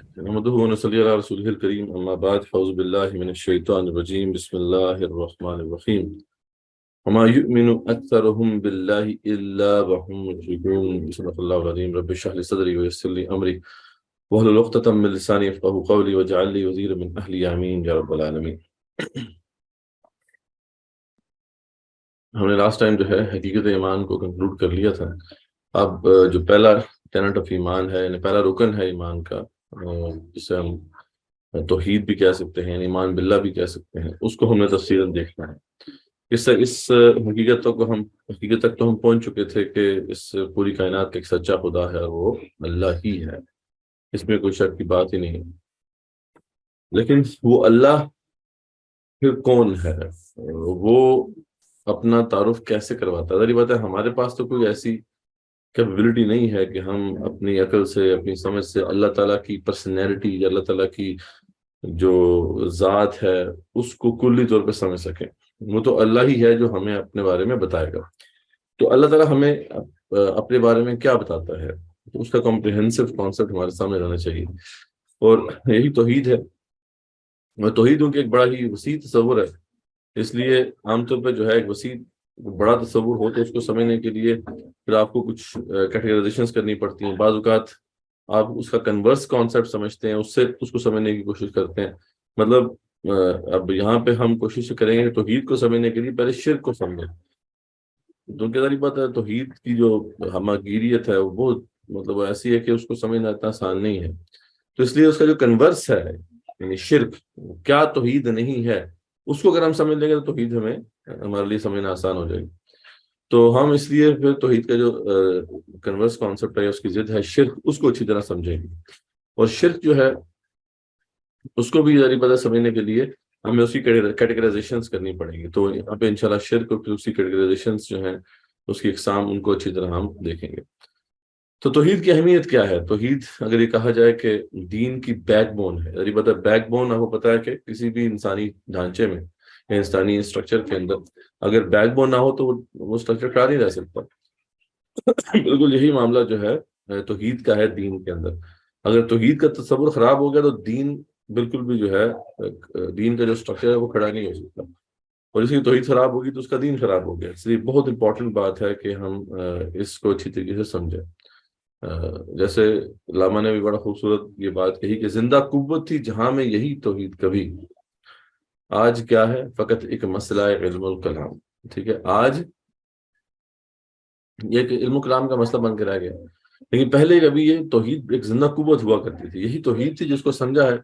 نحمده ونصلي على رسوله الكريم أما بعد فأعوذ بالله من الشيطان الرجيم بسم الله الرحمن الرحيم وما يؤمن أكثرهم بالله إلا وهم مشركون صدق الله العظيم رب اشرح لي صدري ويسر لي أمري واحلل عقدة من لساني يفقهوا قولي واجعل لي وزيرا من أهلي آمين يا رب العالمين. ہم نے لاسٹ ٹائم جو ہے حقیقت ایمان کو کنکلوڈ کر لیا تھا. اب جو پہلا ٹینٹ آف ایمان ہے، یعنی پہلا رکن ہے ایمان کا، جسے ہم توحید بھی کہہ سکتے ہیں، یعنی ایمان باللہ بھی کہہ سکتے ہیں، اس کو ہم نے تفصیلاً دیکھنا ہے. اس حقیقت تک تو ہم پہنچ چکے تھے کہ اس پوری کائنات کا ایک سچا خدا ہے اور وہ اللہ ہی ہے، اس میں کوئی شک کی بات ہی نہیں ہے. لیکن وہ اللہ پھر کون ہے، وہ اپنا تعارف کیسے کرواتا ہے؟ ظاہر بات ہے ہمارے پاس تو کوئی ایسی کیپیبلٹی نہیں ہے کہ ہم اپنی عقل سے، اپنی سمجھ سے اللہ تعالیٰ کی پرسنالٹی یا اللہ تعالیٰ کی جو ذات ہے اس کو کلی طور پہ سمجھ سکیں. وہ تو اللہ ہی ہے جو ہمیں اپنے بارے میں بتائے گا. تو اللہ تعالیٰ ہمیں اپنے بارے میں کیا بتاتا ہے، اس کا کمپریہنسو کانسیپٹ ہمارے سامنے رہنا چاہیے، اور یہی توحید ہے. اور توحید ان کی ایک بڑا ہی وسیع تصور ہے، اس لیے عام طور پہ جو ہے ایک وسیع بڑا تصور ہو تو اس کو سمجھنے کے لیے پھر آپ کو کچھ کیٹیگرائزیشنز کرنی پڑتی ہیں. بعض اوقات آپ اس کا کنورس کانسیپٹ سمجھتے ہیں، اس سے اس کو سمجھنے کی کوشش کرتے ہیں. مطلب اب یہاں پہ ہم کوشش کریں گے کہ توحید کو سمجھنے کے لیے پہلے شرک کو سمجھیں. تو کیا بات ہے، توحید کی جو ہماگیریت ہے وہ بہت مطلب ایسی ہے کہ اس کو سمجھنا اتنا آسان نہیں ہے. تو اس لیے اس کا جو کنورس ہے یعنی شرک، کیا توحید نہیں ہے، اس کو اگر ہم سمجھ لیں گے تو توحید ہمارے لیے سمجھنا آسان ہو جائے گی. تو ہم اس لیے پھر توحید کا جو کنورس کانسیپٹ ہے، اس کی ضد ہے شرک، اس کو اچھی طرح سمجھیں گے. اور شرک جو ہے اس کو بھی ذریعہ بدل سمجھنے کے لیے ہمیں اس کی کیٹیگرائزیشنز کرنی پڑیں گی. تو یہاں پہ انشاءاللہ شرک اور پھر اس کی کیٹیگرائزیشنز جو ہیں اس کی اقسام، ان کو اچھی طرح ہم دیکھیں گے. تو توحید کی اہمیت کیا ہے؟ توحید اگر یہ کہا جائے کہ دین کی بیک بون ہے، ذریعہ بدل بیک بون آپ کو پتا ہے کہ کسی بھی انسانی ڈھانچے میں یا انسانی اسٹرکچر کے اندر اگر بیک بون نہ ہو تو وہ اسٹرکچر کھڑا نہیں رہ سکتا. بالکل یہی معاملہ جو ہے توحید کا ہے دین کے اندر. اگر توحید کا تصور خراب ہو گیا تو دین بالکل بھی جو ہے دین کا جو اسٹرکچر ہے وہ کھڑا نہیں ہو سکتا. اور اس کی توحید خراب ہوگی تو اس کا دین خراب ہو گیا. اس لیے بہت امپورٹنٹ بات ہے کہ ہم اس کو اچھی طریقے سے سمجھیں. جیسے علامہ نے بھی بڑا خوبصورت یہ بات کہی کہ زندہ قوت تھی جہاں میں یہی توحید کبھی، آج کیا ہے فقط ایک مسئلہ علم الکلام. ٹھیک ہے، آج یہ کہ علم کلام کا مسئلہ بن کے رہ گیا، لیکن پہلے کبھی یہ توحید ایک زندہ قوت ہوا کرتی تھی. یہی توحید تھی جس کو سمجھا ہے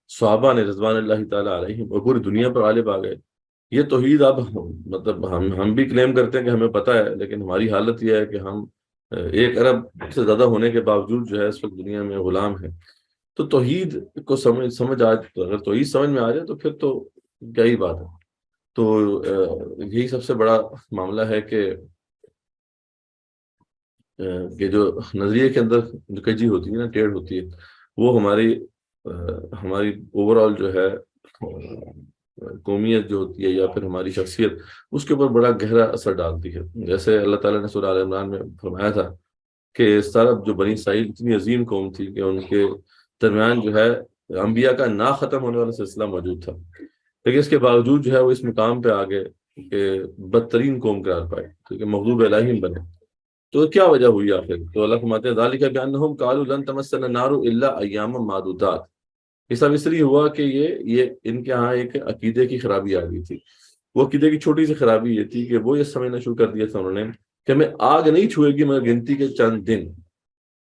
صحابہ نے رضوان اللہ تعالیٰ علیہم، اور پوری دنیا پر غالب آ گئے. یہ توحید اب مطلب ہم بھی کلیم کرتے ہیں کہ ہمیں پتہ ہے، لیکن ہماری حالت یہ ہے کہ ہم 1 ارب سے زیادہ ہونے کے باوجود جو ہے اس وقت دنیا میں غلام ہیں. تو توحید کو سمجھ اگر توحید سمجھ میں آ جائے تو پھر تو کیا ہی بات ہے. تو یہی سب سے بڑا معاملہ ہے کہ جو نظریے کے اندر جو کجی ہوتی ہے نا، ٹیڑھ ہوتی ہے، وہ ہماری اوور آل جو ہے قومیت جو ہوتی ہے یا پھر ہماری شخصیت، اس کے اوپر بڑا گہرا اثر ڈالتی ہے. جیسے اللہ تعالیٰ نے سورہ آل عمران میں فرمایا تھا کہ سارا جو بنی اسرائیل اتنی عظیم قوم تھی کہ ان کے درمیان جو ہے انبیاء کا نہ ختم ہونے والا سلسلہ موجود تھا، لیکن اس کے باوجود جو ہے وہ اس مقام پہ آگے کہ بدترین قوم قرار پائے، کیونکہ مغضوب علیہم بنے. تو کیا وجہ ہوئی آخر؟ تو اللہ فرماتے ہیں ذالک بانہم قالوا لن تمسنا النار الا ایاما معدودات. یہ سب اس لیے ہوا کہ یہ ان کے ہاں ایک عقیدے کی خرابی آ گئی تھی. وہ عقیدے کی چھوٹی سی خرابی یہ تھی کہ وہ یہ سمجھنا شروع کر دیا تھا انہوں نے کہ ہمیں آگ نہیں چھوئے گی مگر گنتی کے چند دن.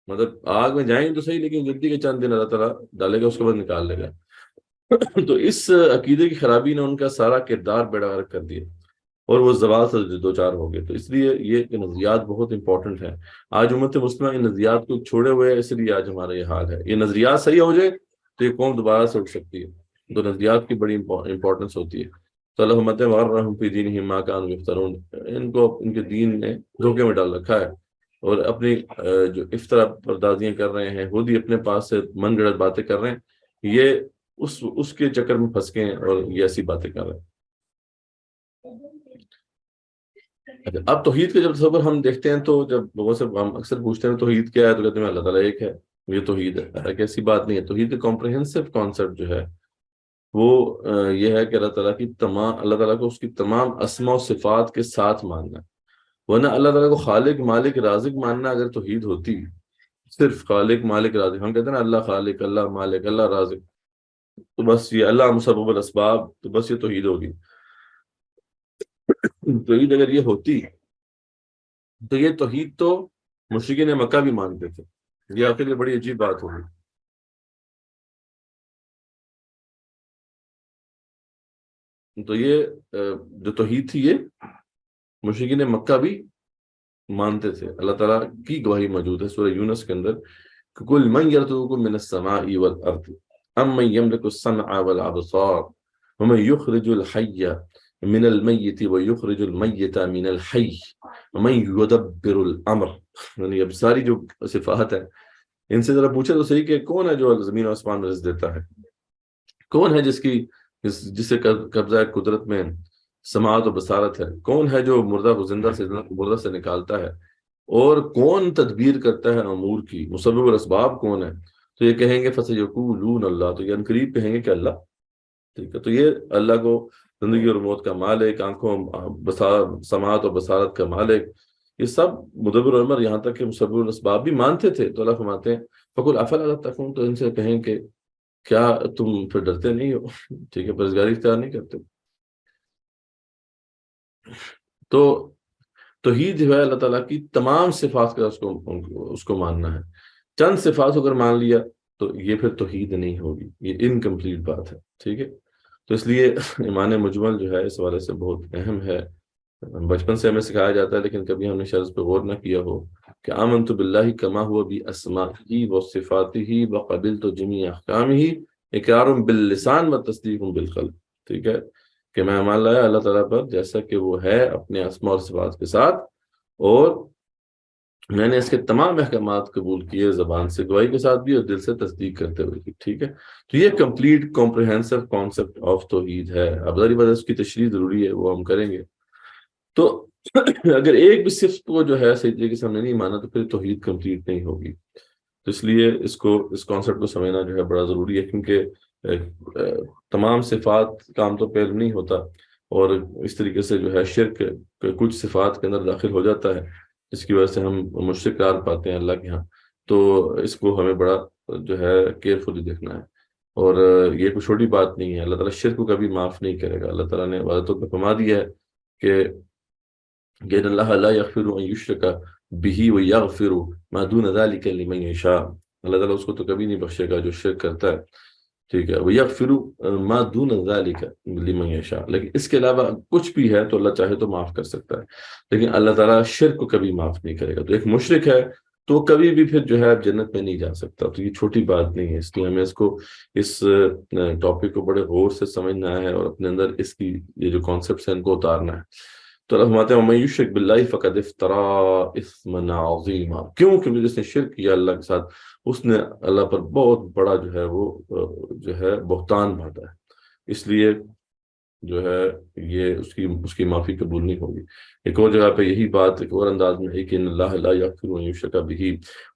مطلب آگ میں جائیں گے تو صحیح، لیکن گنتی کے چند دن اللہ تعالیٰ ڈالے گا، اس کے بعد نکال لے گا. تو اس عقیدے کی خرابی نے ان کا سارا کردار بیڑا غرق کر دیا اور وہ زوال سے دوچار ہو گئے. تو اس لیے یہ نظریات بہت امپورٹنٹ ہیں. آج امت مسلمہ ان نظریات کو چھوڑے ہوئے، اس لیے آج ہمارا یہ حال ہے. یہ نظریات صحیح ہو جائے تو یہ قوم دوبارہ سے اٹھ سکتی ہے. تو نظریات کی بڑی امپورٹنس ہوتی ہے. تو اللہ فرماتے ہیں وغرہم فی دینہم ما کانوا یفترون، ان کو ان کے دین نے دھوکے میں ڈال رکھا ہے اور اپنی جو افطرا پردازیاں کر رہے ہیں، خود ہی اپنے پاس سے من گھڑت باتیں کر رہے ہیں. یہ اس کے چکر میں پھنس گئے ہیں اور یہ ایسی باتیں کر رہے ہیں. اب توحید کا جب تصور ہم دیکھتے ہیں تو جب لوگوں سے ہم اکثر پوچھتے ہیں توحید کیا ہے تو کہتے ہیں اللہ تعالیٰ ایک ہے. یہ توحید ہے، ایک ایسی بات نہیں ہے۔ توحید کمپریہنسو کانسیپٹ جو ہے وہ یہ ہے کہ اللہ تعالیٰ کو اس کی تمام اسماء و صفات کے ساتھ ماننا ہے۔ ورنہ اللہ تعالیٰ کو خالق مالک رازق ماننا اگر توحید ہوتی، صرف خالق مالک رازق، ہم کہتے ہیں نا اللہ خالق اللہ مالک اللہ رازق، تو بس یہ اللہ مسبب الاسباب، تو بس یہ توحید ہوگی۔ توحید اگر یہ ہوتی تو یہ توحید تو مشرکین مکہ بھی مانتے تھے، یہ آپ کے لیے بڑی عجیب بات ہوگی۔ تو یہ جو توحید تھی یہ مشرکین مکہ بھی مانتے تھے۔ اللہ تعالیٰ کی گواہی موجود ہے سورہ یونس کے اندر کہ کل من یرزقکم من السماء والارض ام من یملک السمع والابصار ومن یخرج الحی من المیت ویخرج المیت من الحی ومن یدبر الامر، یعنی اب ساری جو صفات ہیں ان سے ذرا پوچھے تو صحیح کہ کون ہے جو زمین و آسمان میں رزق دیتا ہے، کون ہے جس سے قبضہ قدرت میں سماعت و بصارت ہے، کون ہے جو مردہ کو زندہ سے مردہ سے نکالتا ہے، اور کون تدبیر کرتا ہے امور کی، مسبب الاسباب کون ہے؟ تو یہ کہیں گے فَسَيَقُولُونَ اللَّهُ، تو یہ انقریب کہیں گے کہ اللہ۔ ٹھیک ہے، تو یہ اللہ کو زندگی اور موت کا مالک، آنکھوں سماعت و بصارت کا مالک، یہ سب مدبر الامر، یہاں تک کہ مسبب الاسباب بھی مانتے تھے۔ تو اللہ فرماتے ہیں فَقُلْ أَفَلَا تَتَّقُونَ، تو ان سے کہیں کہ کیا تم پھر ڈرتے نہیں ہو؟ ٹھیک ہے، پرہیزگاری اختیار نہیں کرتے؟ تو توحید جو ہے اللہ تعالیٰ کی تمام صفات کا اس کو ماننا ہے۔ چند صفات اگر مان لیا تو یہ پھر توحید نہیں ہوگی، یہ انکمپلیٹ بات ہے۔ ٹھیک ہے، تو اس لیے ایمان مجمل جو ہے اس حوالے سے بہت اہم ہے، بچپن سے ہمیں سکھایا جاتا ہے لیکن کبھی ہم نے شاید اس پہ غور نہ کیا ہو کہ آمنت باللہ کما ہوا باسمائہ وصفاتہ وقبلت جمیع احکامہ اقرار باللسان وتصدیق بالقلب۔ ٹھیک ہے، کہ میں ایمان لایا اللہ تعالیٰ پر جیسا کہ وہ ہے اپنے اسماء اور صفات کے ساتھ، اور میں نے اس کے تمام احکامات قبول کیے، زبان سے گواہی کے ساتھ بھی اور دل سے تصدیق کرتے ہوئے بھی۔ ٹھیک ہے، تو یہ کمپلیٹ کمپریہنسو کانسیپٹ آف توحید ہے۔ اب ظاہری بات ہے اس کی تشریح ضروری ہے، وہ ہم کریں گے۔ تو اگر ایک بھی صفت کو جو ہے صحیح طریقے سے ہم نے نہیں مانا تو پھر توحید کمپلیٹ نہیں ہوگی۔ تو اس لیے اس کانسیپٹ کو سمجھنا جو ہے بڑا ضروری ہے، کیونکہ تمام صفات کا عام طور پہ علم نہیں ہوتا، اور اس طریقے سے جو ہے شرک کچھ صفات کے اندر داخل ہو جاتا ہے جس کی وجہ سے ہم مشرک قرار پاتے ہیں اللہ کے ہاں۔ تو اس کو ہمیں بڑا جو ہے کیئرفلی دیکھنا ہے، اور یہ کوئی چھوٹی بات نہیں ہے۔ اللہ تعالیٰ شرک کو کبھی معاف نہیں کرے گا۔ اللہ تعالیٰ نے عبادتوں پہ فرما دیا ہے کہ کہ اللہ لا یغفر ان یشرک بہ ویغفر ما دون ذلک لمن یشاء، اللہ تعالیٰ اس کو تو کبھی نہیں بخشے گا جو شرک کرتا ہے۔ ٹھیک ہے، ویغفر ما دون ذلک لمن یشاء، لیکن اس کے علاوہ کچھ بھی ہے تو اللہ چاہے تو معاف کر سکتا ہے، لیکن اللہ تعالیٰ شرک کو کبھی معاف نہیں کرے گا۔ تو ایک مشرک ہے تو کبھی بھی پھر جو ہے جنت میں نہیں جا سکتا۔ تو یہ چھوٹی بات نہیں ہے، اس لیے ہمیں اس ٹاپک کو بڑے غور سے سمجھنا ہے اور اپنے اندر اس کی یہ جو کانسیپٹس ہیں ان کو اتارنا ہے۔ تو اللہ فرماتے ہیں وَمَن یُشْرِکْ بِاللَّهِ فَقَدِ افْتَرَىٰ إِثْمًا عَظِیمًا، کیونکہ جس نے شرک کیا اللہ کے ساتھ اس نے اللہ پر بہت بڑا جو ہے وہ جو ہے بہتان باندھا ہے، اس لیے جو ہے یہ اس کی معافی قبول نہیں ہوگی۔ ایک اور جگہ پہ یہی بات ایک اور انداز میں ہے کہ ان اللہ لا یغفر ان یشرک بہ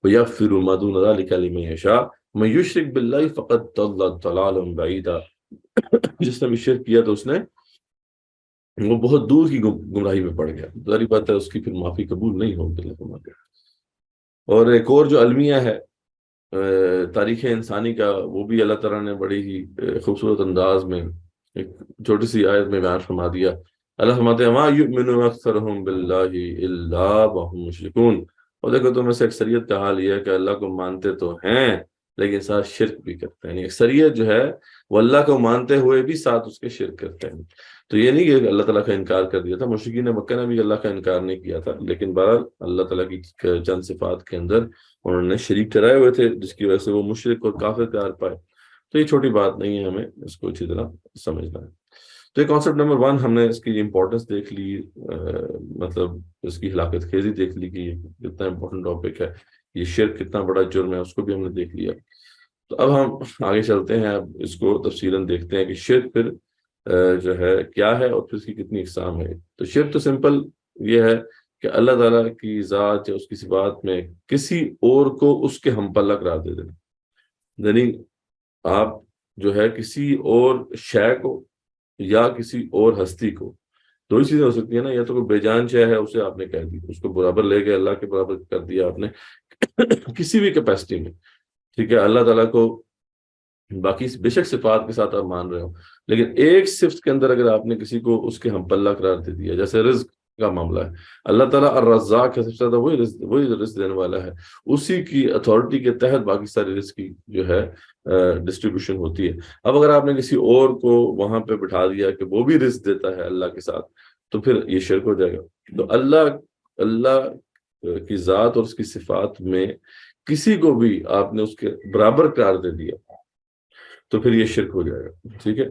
ویغفر ما دون ذلک لمن یشاء ومن یشرک باللہ فقد ضل ضلالا بعیدا، جس نے بھی شرک کیا تو اس نے وہ بہت دور کی گمراہی میں پڑ گیا، ظاہری بات ہے اس کی پھر معافی قبول نہیں ہوگی اللہ فرماتے ہیں۔ اور ایک اور جو المیہ ہے تاریخ انسانی کا، وہ بھی اللہ تعالیٰ نے بڑی ہی خوبصورت انداز میں ایک چھوٹی سی آیت میں بیان فرما دیا۔ اللہ فرماتے ہیں وَمَا يُؤْمِنُ أَكْثَرُهُم بِاللَّهِ إِلَّا وَهُمْ مُشْرِكُونَ، اور دیکھو تم میں سے اکثریت کا حال یہ ہے کہ اللہ کو مانتے تو ہیں لیکن ساتھ شرک بھی کرتے ہیں، یعنی اکثریت جو ہے وہ اللہ کو مانتے ہوئے بھی ساتھ اس کے شرک کرتے ہیں۔ تو یہ نہیں کہ اللہ تعالیٰ کا انکار کر دیا تھا، مشرکین مکہ نے بھی اللہ کا انکار نہیں کیا تھا، لیکن بہرحال اللہ تعالیٰ کی چند صفات کے اندر انہوں نے شریک ٹھہرائے ہوئے تھے جس کی وجہ سے وہ مشرک اور کافر قرار پائے۔ تو یہ چھوٹی بات نہیں ہے، ہمیں اس کو اچھی طرح سمجھنا ہے۔ تو یہ کانسیپٹ نمبر 1 ہم نے اس کی امپورٹنس دیکھ لی، مطلب اس کی ہلاکت خیزی دیکھ لی کہ یہ کتنا امپورٹنٹ ٹاپک ہے، یہ شرک کتنا بڑا جرم ہے، اس کو بھی ہم نے دیکھ لیا۔ تو اب ہم آگے چلتے ہیں، اب اس کو تفصیلاً دیکھتے ہیں کہ شرک پھر جو ہے کیا ہے اور پھر اس کی کتنی اقسام ہے۔ تو شرک تو سمپل یہ ہے کہ اللہ تعالیٰ کی ذات یا اس کی صفات میں کسی اور کو اس کے ہم پلہ قرار دے دینا. یعنی آپ جو ہے کسی اور شے کو یا کسی اور ہستی کو، دو ہی چیزیں ہو سکتی ہیں نا، یا تو کوئی بے جان شے ہے اسے آپ نے کہہ دی، اس کو برابر لے کے اللہ کے برابر کر دیا آپ نے کسی بھی کیپیسٹی میں، ٹھیک ہے. اللہ تعالیٰ کو باقی بے شک صفات کے ساتھ آپ مان رہے ہو، لیکن ایک صفت کے اندر اگر آپ نے کسی کو اس کے ہم پلہ قرار دے دیا، جیسے رزق کا معاملہ ہے، اللہ تعالیٰ الرزاق ہے، سب سے زیادہ وہی رزق دینے والا ہے، اسی کی اتھارٹی کے تحت باقی سارے رزق کی جو ہے ڈسٹریبیوشن ہوتی ہے. اب اگر آپ نے کسی اور کو وہاں پہ بٹھا دیا کہ وہ بھی رزق دیتا ہے اللہ کے ساتھ، تو پھر یہ شرک ہو جائے گا. تو اللہ کی ذات اور اس کی صفات میں کسی کو بھی آپ نے اس کے برابر قرار دے دیا تو پھر یہ شرک ہو جائے گا. ٹھیک ہے.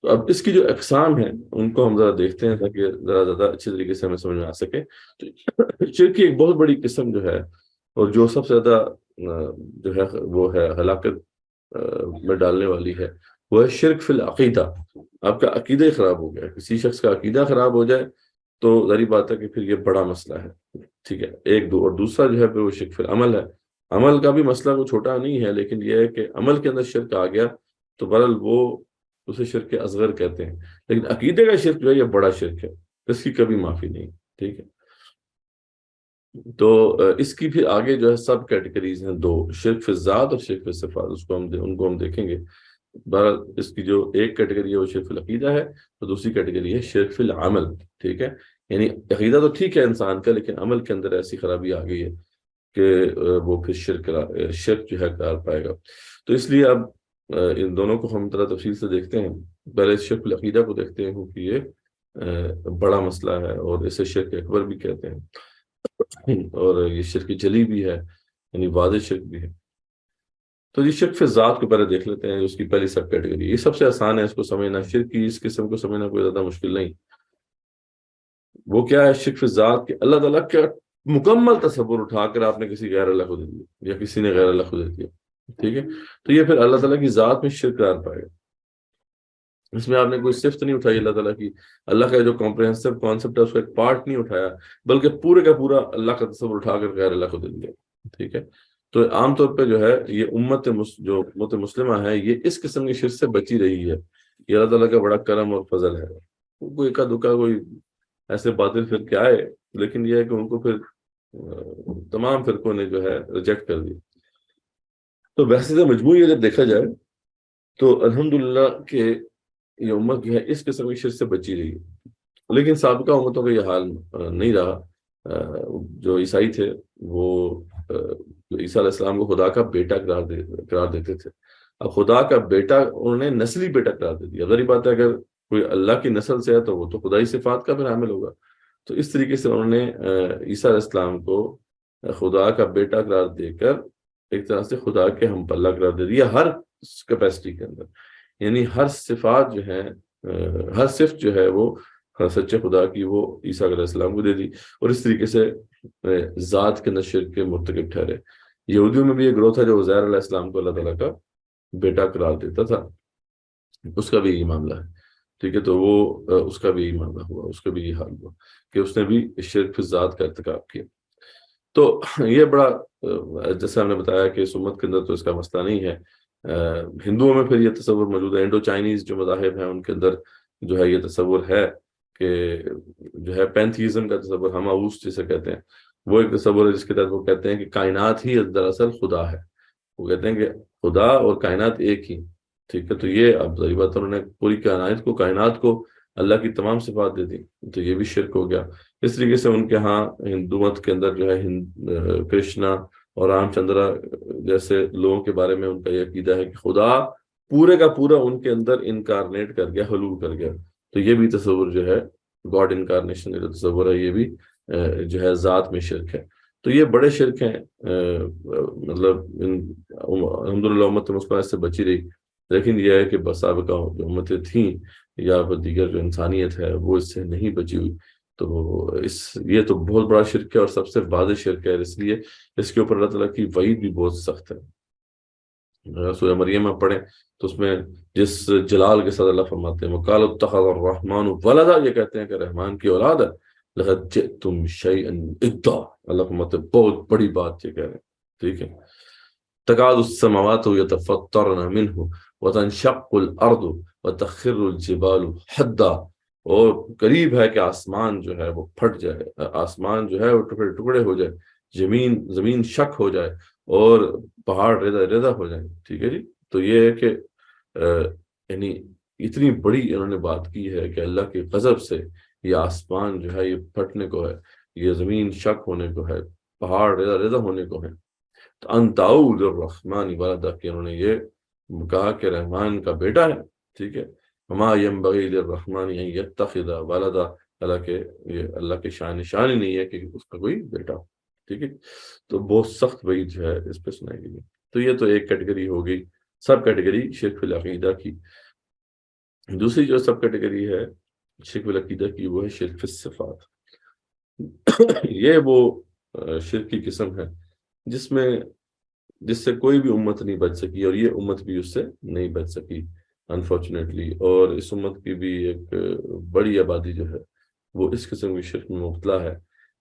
تو اب اس کی جو اقسام ہیں ان کو ہم ذرا دیکھتے ہیں تاکہ ذرا زیادہ اچھے طریقے سے ہمیں سمجھ میں آ سکے. تو شرک کی ایک بہت بڑی قسم جو ہے اور جو سب سے زیادہ جو ہے وہ ہے ہلاکت میں ڈالنے والی ہے، وہ ہے شرک فی العقیدہ. آپ کا عقیدہ ہی خراب ہو گیا، کسی شخص کا عقیدہ خراب ہو جائے تو ظاہری بات ہے کہ پھر یہ بڑا مسئلہ ہے. ٹھیک ہے. اور دوسرا جو ہے پھر وہ شرک فی العمل ہے. عمل کا بھی مسئلہ کوئی چھوٹا نہیں ہے، لیکن یہ ہے کہ عمل کے اندر شرک آ گیا تو بہرحال وہ اسے شرک اصغر کہتے ہیں. لیکن عقیدے کا شرک جو ہے یہ بڑا شرک ہے، اس کی کبھی معافی نہیں. ٹھیک ہے. تو اس کی پھر آگے جو ہے سب کیٹیگریز ہیں دو، شرک فی الذات اور شرک فی الصفات، ان کو ہم دیکھیں گے. بہرحال اس کی جو ایک کیٹیگری ہے وہ شرک فی العقیدہ ہے، اور دوسری کیٹیگری ہے شرک فی العمل. ٹھیک ہے. یعنی عقیدہ تو ٹھیک ہے انسان کا، لیکن عمل کے اندر ایسی خرابی آ گئی ہے کہ وہ پھر شرک جو ہے قرار پائے گا. تو اس لیے اب ان دونوں کو ہم ذرا تفصیل سے دیکھتے ہیں. پہلے شرک العقیدہ کو دیکھتے ہیں کہ یہ بڑا مسئلہ ہے اور اسے شرک اکبر بھی کہتے ہیں، اور یہ شرک جلی بھی ہے، یعنی واضح شرک بھی ہے. تو یہ شرک فی ذات کو پہلے دیکھ لیتے ہیں، اس کی پہلی سب کیٹیگری. یہ سب سے آسان ہے اس کو سمجھنا، شرک کی اس قسم کو سمجھنا کوئی زیادہ مشکل نہیں. وہ کیا ہے؟ شرک فی ذات کہ اللہ تعالیٰ کا مکمل تصور اٹھا کر آپ نے کسی غیر اللہ کو دے دیا یا کسی نے غیر اللہ کو دے دیا. ٹھیک ہے. تو یہ پھر اللہ تعالیٰ کی ذات میں شرک قرار پائے گا. اس میں آپ نے کوئی صفت نہیں اٹھائی اللہ تعالیٰ کی، اللہ کا جو کمپریہنسو کانسیپٹ ہے اس کا ایک پارٹ نہیں اٹھایا، بلکہ پورے کا پورا اللہ کا تصور اٹھا کر غیر اللہ کو دے دیا. ٹھیک ہے. تو عام طور پہ جو ہے یہ جو امت مسلمہ ہے یہ اس قسم کی شرک سے بچی رہی ہے. یہ اللہ تعالیٰ کا بڑا کرم اور فضل ہے. کوئی اکا دکا کوئی ایسے باطل فرقے آئے، لیکن یہ ہے کہ ان کو پھر تمام فرقوں نے جو ہے ریجیکٹ کر دی. تو ویسے تو مجموعی اگر دیکھا جائے تو الحمدللہ کہ یہ امت جو ہے اس قسم کی شرک سے بچی رہی ہے. لیکن سابقہ امتوں کا یہ حال نہیں رہا. جو عیسائی تھے وہ عیسیٰ علیہ السلام کو خدا کا بیٹا قرار دیتے تھے. اب خدا کا بیٹا انہوں نے نسلی بیٹا قرار دے دیا. غریب بات ہے اگر کوئی اللہ کی نسل سے ہے تو وہ تو خدائی صفات کا پھر حامل ہوگا. تو اس طریقے سے انہوں نے عیسیٰ علیہ السلام کو خدا کا بیٹا قرار دے کر ایک طرح سے خدا کے ہم پلہ قرار دے دیا ہر کیپیسٹی کے اندر. یعنی ہر صفات جو ہے ہر صفت جو ہے وہ سچے خدا کی وہ عیسیٰ علیہ السلام کو دے دی، اور اس طریقے سے ذات کے اندر شرک کے مرتکب ٹھہرے. یہودیوں میں بھی ایک گروہ تھا جو عزیر علیہ السلام کو اللہ تعالیٰ کا بیٹا قرار دیتا تھا، اس کا بھی یہی معاملہ ہے. ٹھیک ہے. تو وہ اس کا بھی یہی معاملہ ہوا، اس کا بھی یہی حال ہوا کہ اس نے بھی شرک فی ذات کا ارتکاب کیا. تو یہ بڑا جیسے ہم نے بتایا کہ اس امت کے اندر تو اس کا مسئلہ نہیں ہے. ہندوؤں میں پھر یہ تصور موجود ہے، انڈو چائنیز جو مذاہب ہیں ان کے اندر جو ہے یہ تصور ہے کہ جو ہے پینتھیزم کا تصور، ہم اوس جسے کہتے ہیں، وہ ایک تصور ہے جس کے تحت وہ کہتے ہیں کہ کائنات ہی دراصل خدا ہے. وہ کہتے ہیں کہ خدا اور کائنات ایک ہی. ٹھیک ہے. تو یہ اب ظاہر بات انہوں نے پوری کائنات کو اللہ کی تمام صفات دے دی، تو یہ بھی شرک ہو گیا. اس طریقے سے ان کے ہاں ہندو مت کے اندر جو ہے کرشنا اور رام چندرا جیسے لوگوں کے بارے میں ان کا یہ عقیدہ ہے کہ خدا پورے کا پورا ان کے اندر انکارنیٹ کر گیا، حلول کر گیا. تو یہ بھی تصور جو ہے گاڈ انکارنیشن جو تصور ہے یہ بھی جو ہے ذات میں شرک ہے. تو یہ بڑے شرک ہیں. مطلب الحمدللہ امت مسلمہ اس سے بچی رہی، لیکن یہ ہے کہ بسابقہ جو امتیں تھیں یا دیگر جو انسانیت ہے وہ اس سے نہیں بچی ہوئی. تو یہ تو بہت بڑا شرک ہے اور سب سے واضح شرک ہے. اس لیے اس کے اوپر اللہ تعالیٰ کی وعید بھی بہت سخت ہے. سورہ مریم میں پڑھیں تو اس میں جس جلال کے ساتھ اللہ فرماتے ہیں وَقَالُوا اتَّخَذَ الرَّحْمَنُ وَلَدًا، یہ کہتے ہیں کہ رحمان کی اولاد ہے. لقد جئتم شیئا ادا، اللہ کا مطلب بہت بڑی بات یہ کہہ رہے ہیں، ٹھیک ہے. تکاد السماوات یتفطرن منہ وتنشق الارض وتخر الجبال حدا، اور قریب ہے کہ آسمان جو ہے وہ پھٹ جائے، آسمان جو ہے وہ ٹکڑے ٹکڑے ہو جائے، زمین شک ہو جائے اور پہاڑ ریزہ ریزہ ہو جائیں. ٹھیک ہے جی. تو یہ ہے کہ یعنی اتنی بڑی انہوں نے بات کی ہے کہ اللہ کے غضب سے یہ آسمان جو ہے یہ پھٹنے کو ہے، یہ زمین شک ہونے کو ہے، پہاڑ ریزہ ریزہ ہونے کو ہے. تو انتاؤ للرحمن ولدا، کہ انہوں نے یہ کہا کہ رحمان کا بیٹا ہے. ٹھیک ہے. وما ينبغي للرحمن ان يتخذ ولدا، حالانکہ یہ اللہ کے شان ہی نہیں ہے کہ اس کا کوئی بیٹا ہو. ٹھیک ہے. تو بہت سخت وعید جو ہے اس پہ سنائی گئی. تو یہ تو ایک کیٹیگری ہو گئی، سب کیٹیگری شرک فی العقیدہ کی. دوسری جو سب کیٹیگری ہے شرک فی العقیدہ کی وہ ہے شرک فی الصفات. یہ وہ شرک کی قسم ہے جس سے کوئی بھی امت نہیں بچ سکی، اور یہ امت بھی اس سے نہیں بچ سکی انفارچونیٹلی. اور اس امت کی بھی ایک بڑی آبادی جو ہے وہ اس قسم کی شرک میں مبتلا ہے.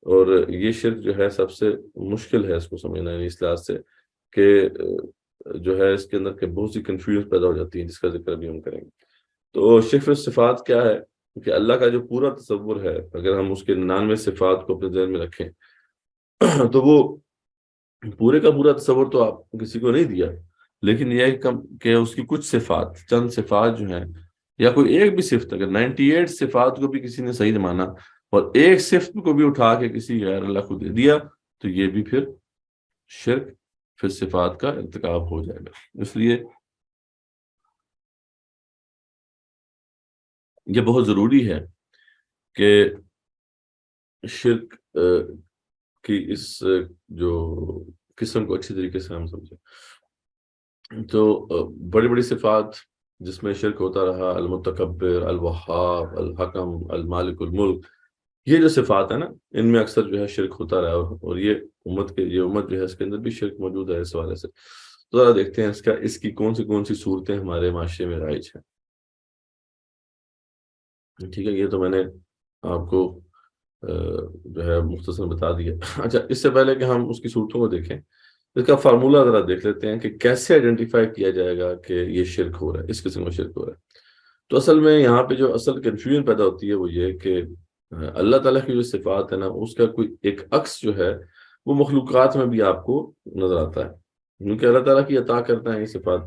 اور یہ شرک جو ہے سب سے مشکل ہے اس کو سمجھنا، یعنی اس لحاظ سے کہ جو ہے اس کے اندر کہ بہت سی کنفیوژن پیدا ہو جاتی ہیں، جس کا ذکر ابھی ہم کریں گے. تو شرک صفات کیا ہے کہ اللہ کا جو پورا تصور ہے، اگر ہم اس کے 99 صفات کو اپنے ذہن میں رکھیں تو وہ پورے کا پورا تصور تو آپ کسی کو نہیں دیا، لیکن یہ کہ اس کی کچھ صفات، چند صفات جو ہیں، یا کوئی ایک بھی صفت، اگر 98 صفات کو بھی کسی نے صحیح مانا اور ایک صفت کو بھی اٹھا کے کسی غیر اللہ کو دے دیا، تو یہ بھی پھر شرک پھر صفات کا ارتکاب ہو جائے گا. اس لیے یہ بہت ضروری ہے کہ شرک کی اس جو قسم کو اچھی طریقے سے ہم سمجھیں. تو بڑی بڑی صفات جس میں شرک ہوتا رہا، المتکبر، الوہاب، الحکم، المالک الملک، یہ جو صفات ہیں نا، ان میں اکثر جو ہے شرک ہوتا رہا. اور یہ امت جو ہے اس کے اندر بھی شرک موجود ہے اس حوالے سے. تو ذرا دیکھتے ہیں اس کی کون سی صورتیں ہمارے معاشرے میں رائج ہیں. ٹھیک ہے. یہ تو میں نے آپ کو جو ہے مختصر بتا دیا. اچھا، اس سے پہلے کہ ہم اس کی صورتوں کو دیکھیں، اس کا فارمولہ ذرا دیکھ لیتے ہیں کہ کیسے آئیڈینٹیفائی کیا جائے گا کہ یہ شرک ہو رہا ہے، اس قسم کا شرک ہو رہا ہے. تو اصل میں یہاں پہ جو اصل کنفیوژن پیدا ہوتی ہے وہ یہ کہ اللہ تعالیٰ کی جو صفات ہے نا، اس کا کوئی ایک عکس جو ہے وہ مخلوقات میں بھی آپ کو نظر آتا ہے، کیونکہ اللہ تعالیٰ کی عطا کرتا ہے یہ صفات.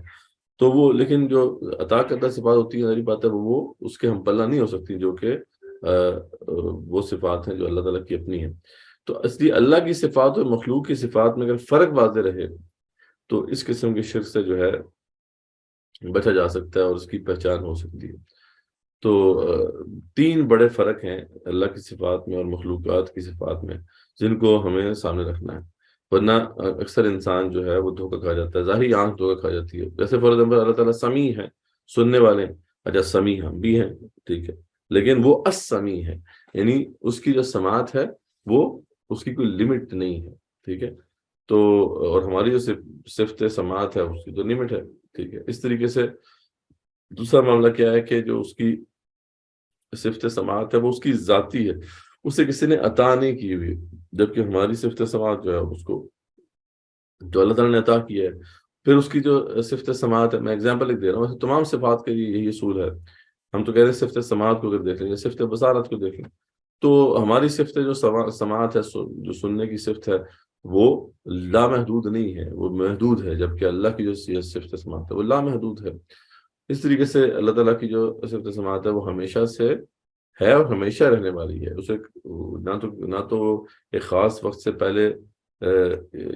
تو وہ لیکن جو عطا کرتا صفات ہوتی ہے، ظاہری بات ہے وہ اس کے ہم پلہ نہیں ہو سکتی، جو کہ وہ صفات ہیں جو اللہ تعالیٰ کی اپنی ہیں. تو اصلی اللہ کی صفات اور مخلوق کی صفات میں اگر فرق واضح رہے تو اس قسم کے شرک سے جو ہے بچا جا سکتا ہے اور اس کی پہچان ہو سکتی ہے. تو تین بڑے فرق ہیں اللہ کی صفات میں اور مخلوقات کی صفات میں، جن کو ہمیں سامنے رکھنا ہے. ورنہ اکثر انسان جو ہے وہ دھوکہ کھا جاتا ہے، ظاہری آنکھ دھوکہ کھا جاتی ہے. جیسے فار ایگزامپل اللہ تعالیٰ سمیع ہے، سننے والے ہیں. اچھا، سمیع ہم بھی ہیں، ٹھیک ہے، لیکن وہ السمیع ہے، یعنی اس کی جو سماعت ہے وہ اس کی کوئی لمٹ نہیں ہے. ٹھیک ہے. تو اور ہماری جو صفت سماعت ہے اس کی تو لمٹ ہے. ٹھیک ہے. اس طریقے سے دوسرا معاملہ کیا ہے کہ جو اس کی صفت سماعت ہے وہ اس کی ذاتی ہے، اسے کسی نے عطا نہیں کی ہوئی، جبکہ ہماری صفت سماعت جو ہے اس کو جو اللہ تعالیٰ نے عطا کیا ہے. پھر اس کی جو صفت سماعت ہے، میں اگزامپل ایک دے رہا ہوں، تمام صفات کا یہی اصول ہے. ہم تو کہہ رہے ہیں صفت سماعت کو اگر دیکھ لیں یا صفت بصارت کو دیکھ لیں، تو ہماری صفت جو سماعت ہے، جو سننے کی صفت ہے، وہ لامحدود نہیں ہے، وہ محدود ہے، جبکہ اللہ کی جو صفت سماعت ہے وہ لامحدود ہے. اس طریقے سے اللہ تعالیٰ کی جو صفت سماعت ہے وہ ہمیشہ سے ہے اور ہمیشہ رہنے والی ہے. اسے نہ تو ایک خاص وقت سے پہلے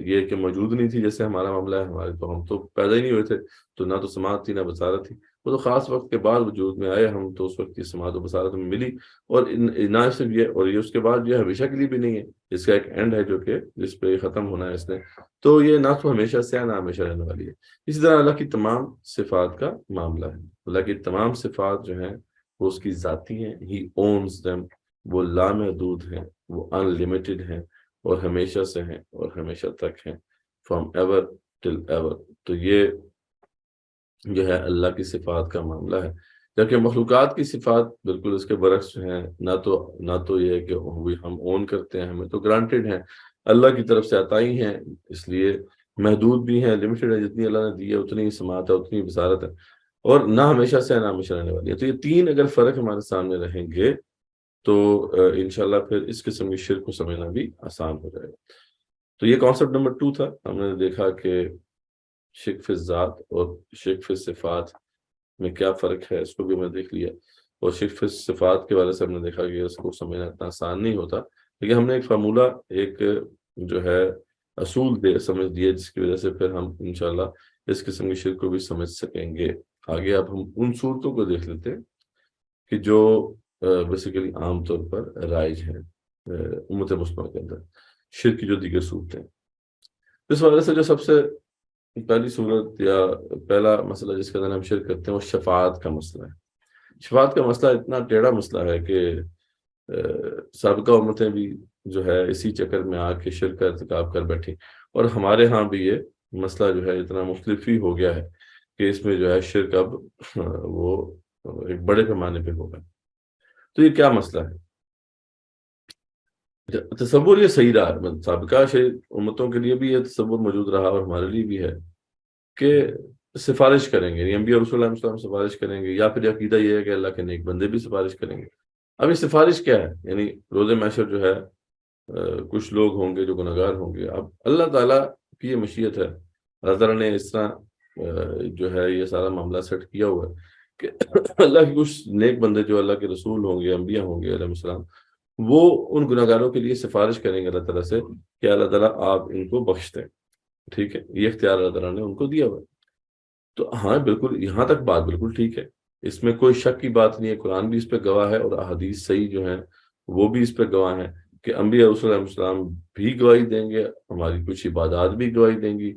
یہ کہ موجود نہیں تھی جیسے ہمارا معاملہ ہے، ہمارے تو ہم تو پیدا ہی نہیں ہوئے تھے، تو نہ تو سماعت تھی نہ بصارت تھی. وہ تو خاص وقت کے بعد وجود میں آئے ہم، تو اس وقت کی سماعت و بصارت میں ملی. اور نہ صرف یہ، اور یہ اس کے بعد یہ ہمیشہ کے لیے بھی نہیں ہے، اس کا ایک اینڈ ہے جو کہ جس پہ ختم ہونا ہے اس نے. تو یہ نہ تو ہمیشہ سے ہے نہ ہمیشہ رہنے والی ہے. اسی طرح اللہ کی تمام صفات کا معاملہ ہے. اللہ کی تمام صفات جو ہیں وہ اس کی ذاتی ہیں، ہی اونز them، وہ لامحدود ہیں، وہ ان لمیٹڈ ہیں، اور ہمیشہ سے ہیں اور ہمیشہ تک ہیں، فرام ایور ٹل ایور. تو یہ جو ہے اللہ کی صفات کا معاملہ ہے. جبکہ مخلوقات کی صفات بالکل اس کے برعکس ہیں، نہ تو یہ ہے کہ ہم اون کرتے ہیں، ہمیں تو گرانٹیڈ ہیں، اللہ کی طرف سے عطائی ہیں، اس لیے محدود بھی ہیں، لمیٹڈ ہے، جتنی اللہ نے دی ہے اتنی ہی سماعت ہے، اتنی ہی بصارت ہے، اور نہ ہمیشہ سے نہ ہمیشہ رہنے والی ہے۔ تو یہ تین اگر فرق ہمارے سامنے رہیں گے تو انشاءاللہ پھر اس قسم کی شرک کو سمجھنا بھی آسان ہو جائے گا۔ تو یہ کانسیپٹ نمبر 2 تھا، ہم نے دیکھا کہ شرک فی الذات اور شرک فی الصفات میں کیا فرق ہے، اس کو بھی ہم نے دیکھ لیا، اور شرک فی الصفات کے بارے سے ہم نے دیکھا کہ اس کو سمجھنا اتنا آسان نہیں ہوتا، لیکن ہم نے ایک فارمولہ، ایک جو ہے اصول سمجھ دیے، جس کی وجہ سے پھر ہم انشاءاللہ اس قسم کی شرک کو بھی سمجھ سکیں گے۔ آگے اب ہم ان صورتوں کو دیکھ لیتے ہیں کہ جو بیسیکلی عام طور پر رائج ہیں امت مسلمہ کے اندر، شرک کی جو دیگر صورتیں۔ اس وجہ سے جو سب سے پہلی صورت یا پہلا مسئلہ جس کے اندر ہم شرک کرتے ہیں وہ شفاعت کا مسئلہ ہے۔ شفاعت کا مسئلہ اتنا ٹیڑھا مسئلہ ہے کہ سابقہ امتیں بھی جو ہے اسی چکر میں آ کے شرک کا ارتکاب کر بیٹھی، اور ہمارے ہاں بھی یہ مسئلہ جو ہے اتنا مختلف ہی ہو گیا ہے کہ اس میں جو ہے شرک اب وہ ایک بڑے پیمانے پہ ہوگا۔ تو یہ کیا مسئلہ ہے؟ تصور یہ صحیح رہا، سابقہ امتوں کے لیے بھی یہ تصور موجود رہا اور ہمارے لیے بھی ہے کہ سفارش کریں گے، یعنی انبیاء رسول اللہ علیہ وسلم سفارش کریں گے، یا پھر عقیدہ یہ ہے کہ اللہ کے نیک بندے بھی سفارش کریں گے۔ اب یہ سفارش کیا ہے؟ یعنی روز محشر جو ہے کچھ لوگ ہوں گے جو گناہگار ہوں گے، اب اللہ تعالیٰ کی یہ مشیت ہے، اللہ تعالیٰ نے اس طرح جو ہے یہ سارا معاملہ سیٹ کیا ہوا ہے کہ اللہ کے کچھ نیک بندے جو اللہ کے رسول ہوں گے، انبیاء ہوں گے علیہ السلام، وہ ان گناہگاروں کے لیے سفارش کریں گے اللہ تعالیٰ سے کہ اللہ تعالیٰ آپ ان کو بخش دیں۔ ٹھیک ہے، یہ اختیار اللہ تعالیٰ نے ان کو دیا ہوا ہے۔ تو ہاں بالکل، یہاں تک بات بالکل ٹھیک ہے، اس میں کوئی شک کی بات نہیں ہے، قرآن بھی اس پہ گواہ ہے اور احادیث صحیح جو ہیں وہ بھی اس پہ گواہ ہیں کہ انبیاء رسول علیہ السلام بھی گواہی دیں گے، ہماری کچھ عبادات بھی گواہی دیں گی،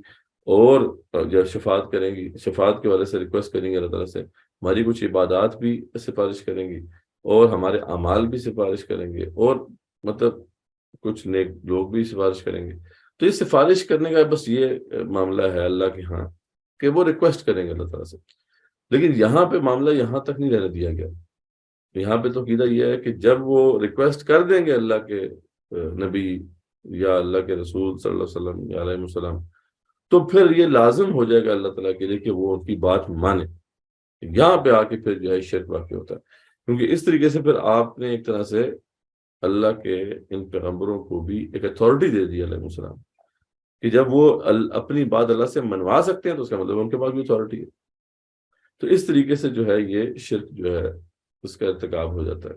اور جب شفاعت کریں گی، شفاعت کے والے سے ریکویسٹ کریں گے اللہ تعالیٰ سے، ہماری کچھ عبادات بھی سفارش کریں گی، اور ہمارے اعمال بھی سفارش کریں گے، اور مطلب کچھ نیک لوگ بھی سفارش کریں گے۔ تو یہ سفارش کرنے کا بس یہ معاملہ ہے اللہ کے ہاں کہ وہ ریکویسٹ کریں گے اللہ تعالیٰ سے، لیکن یہاں پہ معاملہ یہاں تک نہیں رہنے دیا گیا۔ یہاں پہ تو عقیدہ یہ ہے کہ جب وہ ریکویسٹ کر دیں گے اللہ کے نبی یا اللہ کے رسول صلی اللہ علیہ وسلم یا علیہ السلام، تو پھر یہ لازم ہو جائے گا اللہ تعالیٰ کے لیے کہ وہ ان کی بات مانے۔ یہاں پہ آ کے پھر جو ہے شرک واقع ہوتا ہے، کیونکہ اس طریقے سے پھر آپ نے ایک طرح سے اللہ کے ان پیغمبروں کو بھی ایک اتھارٹی دے دی علیہ السلام کہ جب وہ اپنی بات اللہ سے منوا سکتے ہیں تو اس کا مطلب ان کے پاس بھی اتھارٹی ہے۔ تو اس طریقے سے جو ہے یہ شرک جو ہے اس کا ارتکاب ہو جاتا ہے۔